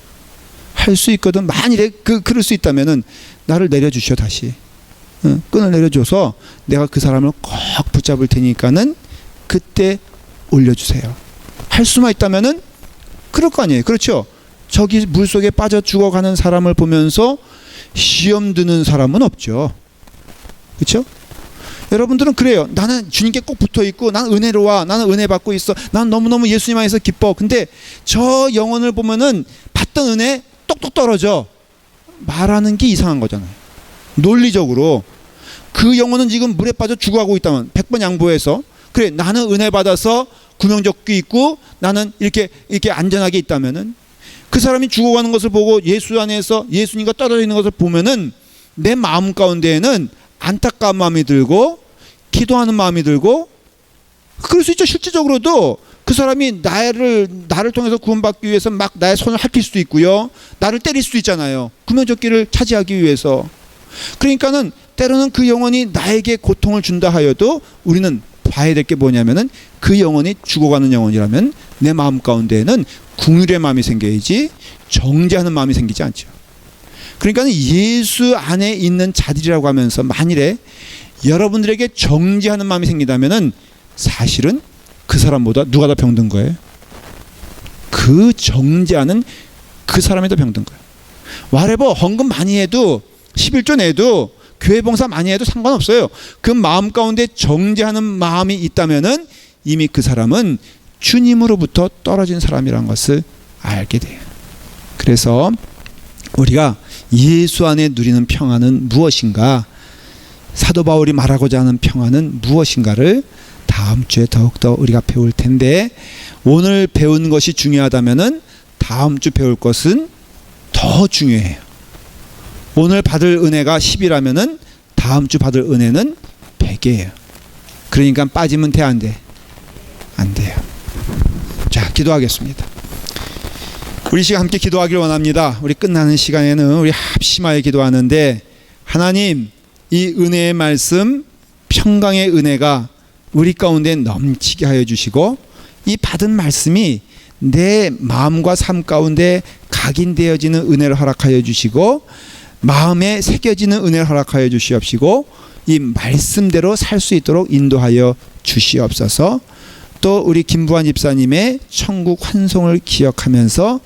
할 수 있거든. 만일에 그럴 수 있다면은 나를 내려주셔 다시. 끈을 내려줘서 내가 그 사람을 꼭 붙잡을 테니까는 그때 올려주세요. 할 수만 있다면은 그럴 거 아니에요. 그렇죠? 저기 물속에 빠져 죽어가는 사람을 보면서 시험 드는 사람은 없죠. 그렇죠? 여러분들은 그래요. 나는 주님께 꼭 붙어 있고 나는 은혜로 와. 나는 은혜 받고 있어. 나는 너무너무 예수님 안에서 기뻐. 근데 저 영혼을 보면은 받던 은혜 똑똑 떨어져. 말하는 게 이상한 거잖아요. 논리적으로 그 영혼은 지금 물에 빠져 죽어가고 있다면 100번 양보해서 그래 나는 은혜 받아서 구명조끼 입고 나는 이렇게 안전하게 있다면은 그 사람이 죽어가는 것을 보고 예수 안에서 예수님과 떨어져 있는 것을 보면은 내 마음 가운데에는 안타까운 마음이 들고 기도하는 마음이 들고 그럴 수 있죠. 실질적으로도 그 사람이 나를 통해서 구원받기 위해서 막 나의 손을 핥힐 수도 있고요. 나를 때릴 수도 있잖아요. 구명조끼를 차지하기 위해서. 그러니까는 때로는 그 영혼이 나에게 고통을 준다 하여도 우리는 봐야 될 게 뭐냐면은 그 영혼이 죽어가는 영혼이라면 내 마음 가운데에는 긍휼의 마음이 생겨야지 정죄하는 마음이 생기지 않죠. 그러니까 예수 안에 있는 자들이라고 하면서 만일에 여러분들에게 정죄하는 마음이 생기다면은 사실은 그 사람보다 누가 더 병든 거예요? 그 정죄하는 그 사람이 더 병든 거예요. whatever 헌금 많이 해도 11조 내도 교회 봉사 많이 해도 상관없어요. 그 마음 가운데 정죄하는 마음이 있다면은 이미 그 사람은 주님으로부터 떨어진 사람이라는 것을 알게 돼요. 그래서 우리가 예수 안에 누리는 평안은 무엇인가? 사도 바울이 말하고자 하는 평안은 무엇인가를 다음 주에 더욱더 우리가 배울 텐데 오늘 배운 것이 중요하다면은 다음 주 배울 것은 더 중요해요. 오늘 받을 은혜가 10이라면은 다음 주 받을 은혜는 100이에요. 그러니까 빠지면 돼, 안 돼? 안 돼요. 자, 기도하겠습니다. 우리 시간 함께 기도하기를 원합니다. 우리 끝나는 시간에는 우리 합심하여 기도하는데 하나님 이 은혜의 말씀 평강의 은혜가 우리 가운데 넘치게 하여 주시고 이 받은 말씀이 내 마음과 삶 가운데 각인되어지는 은혜를 허락하여 주시고 마음에 새겨지는 은혜를 허락하여 주시옵시고 이 말씀대로 살 수 있도록 인도하여 주시옵소서. 또 우리 김부환 집사님의 천국 환송을 기억하면서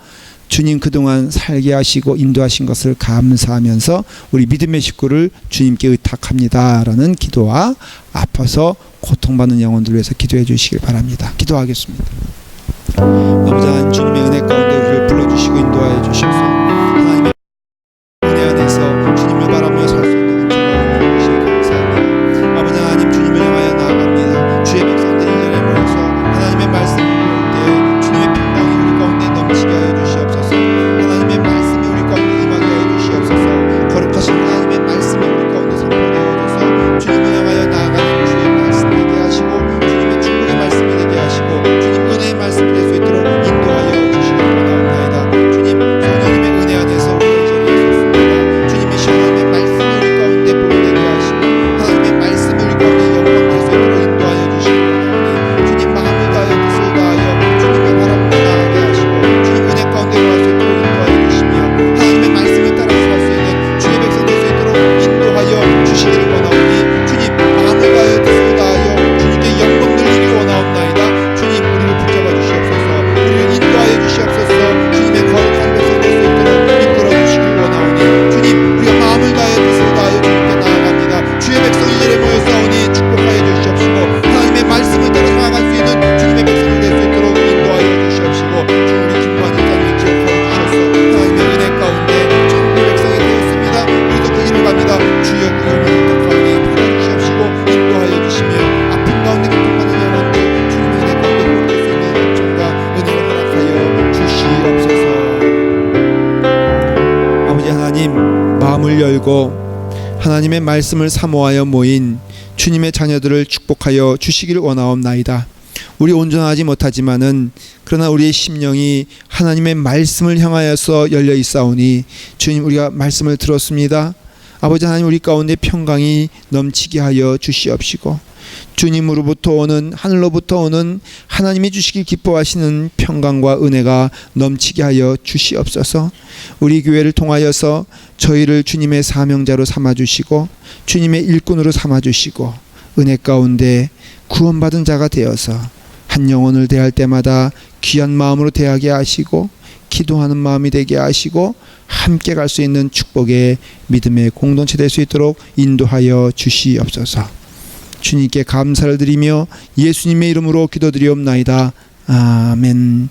주님 그동안 살게 하시고 인도하신 것을 감사하면서 우리 믿음의 식구를 주님께 의탁합니다라는 기도와 아파서 고통받는 영혼들 위해서 기도해 주시길 바랍니다. 기도하겠습니다. 아버지 하나님 주님의 은혜 가운데 우리를 불러주시고 인도하여 주셔서 하나님의 은혜 안에서 주님을 바라보며 살 수 있는 은총과 주시기 감사합니다. 아버지 하나님 주님을 향하여 나아갑니다. 주의 백성들 1년에 모여서 하나님의 말씀을 배울 때 주님의 평강이 우리 가운데 넘치게 하여 주시옵소서. 하나님의 말씀이 우리 가운데 임하게 하여 주시옵소서. 거룩하신 하나님의 말씀이 우리 가운데 선포되어져서 주님을 향하여 나아가는 주의 말씀이 되게 하시고 주님의 축복의 말씀이 되게 하시고 주님 은혜의 말씀이 될 수 있도록 인도하여 주시기 원하옵나이다. 주님 성령님의 그리고 하나님의 말씀을 사모하여 모인 주님의 자녀들을 축복하여 주시기를 원하옵나이다. 우리 온전하지 못하지만은 그러나 우리의 심령이 하나님의 말씀을 향하여서 열려 있사오니 주님, 우리가 말씀을 들었습니다. 아버지 하나님, 우리 가운데 평강이 넘치게 하여 주시옵시고 주님으로부터 오는, 하늘로부터 오는 하나님이 주시길 기뻐하시는 평강과 은혜가 넘치게 하여 주시옵소서. 우리 교회를 통하여서 저희를 주님의 사명자로 삼아주시고 주님의 일꾼으로 삼아주시고 은혜 가운데 구원받은 자가 되어서 한 영혼을 대할 때마다 귀한 마음으로 대하게 하시고 기도하는 마음이 되게 하시고 함께 갈 수 있는 축복의 믿음의 공동체 될 수 있도록 인도하여 주시옵소서. 주님께 감사를 드리며 예수님의 이름으로 기도드리옵나이다. 아멘.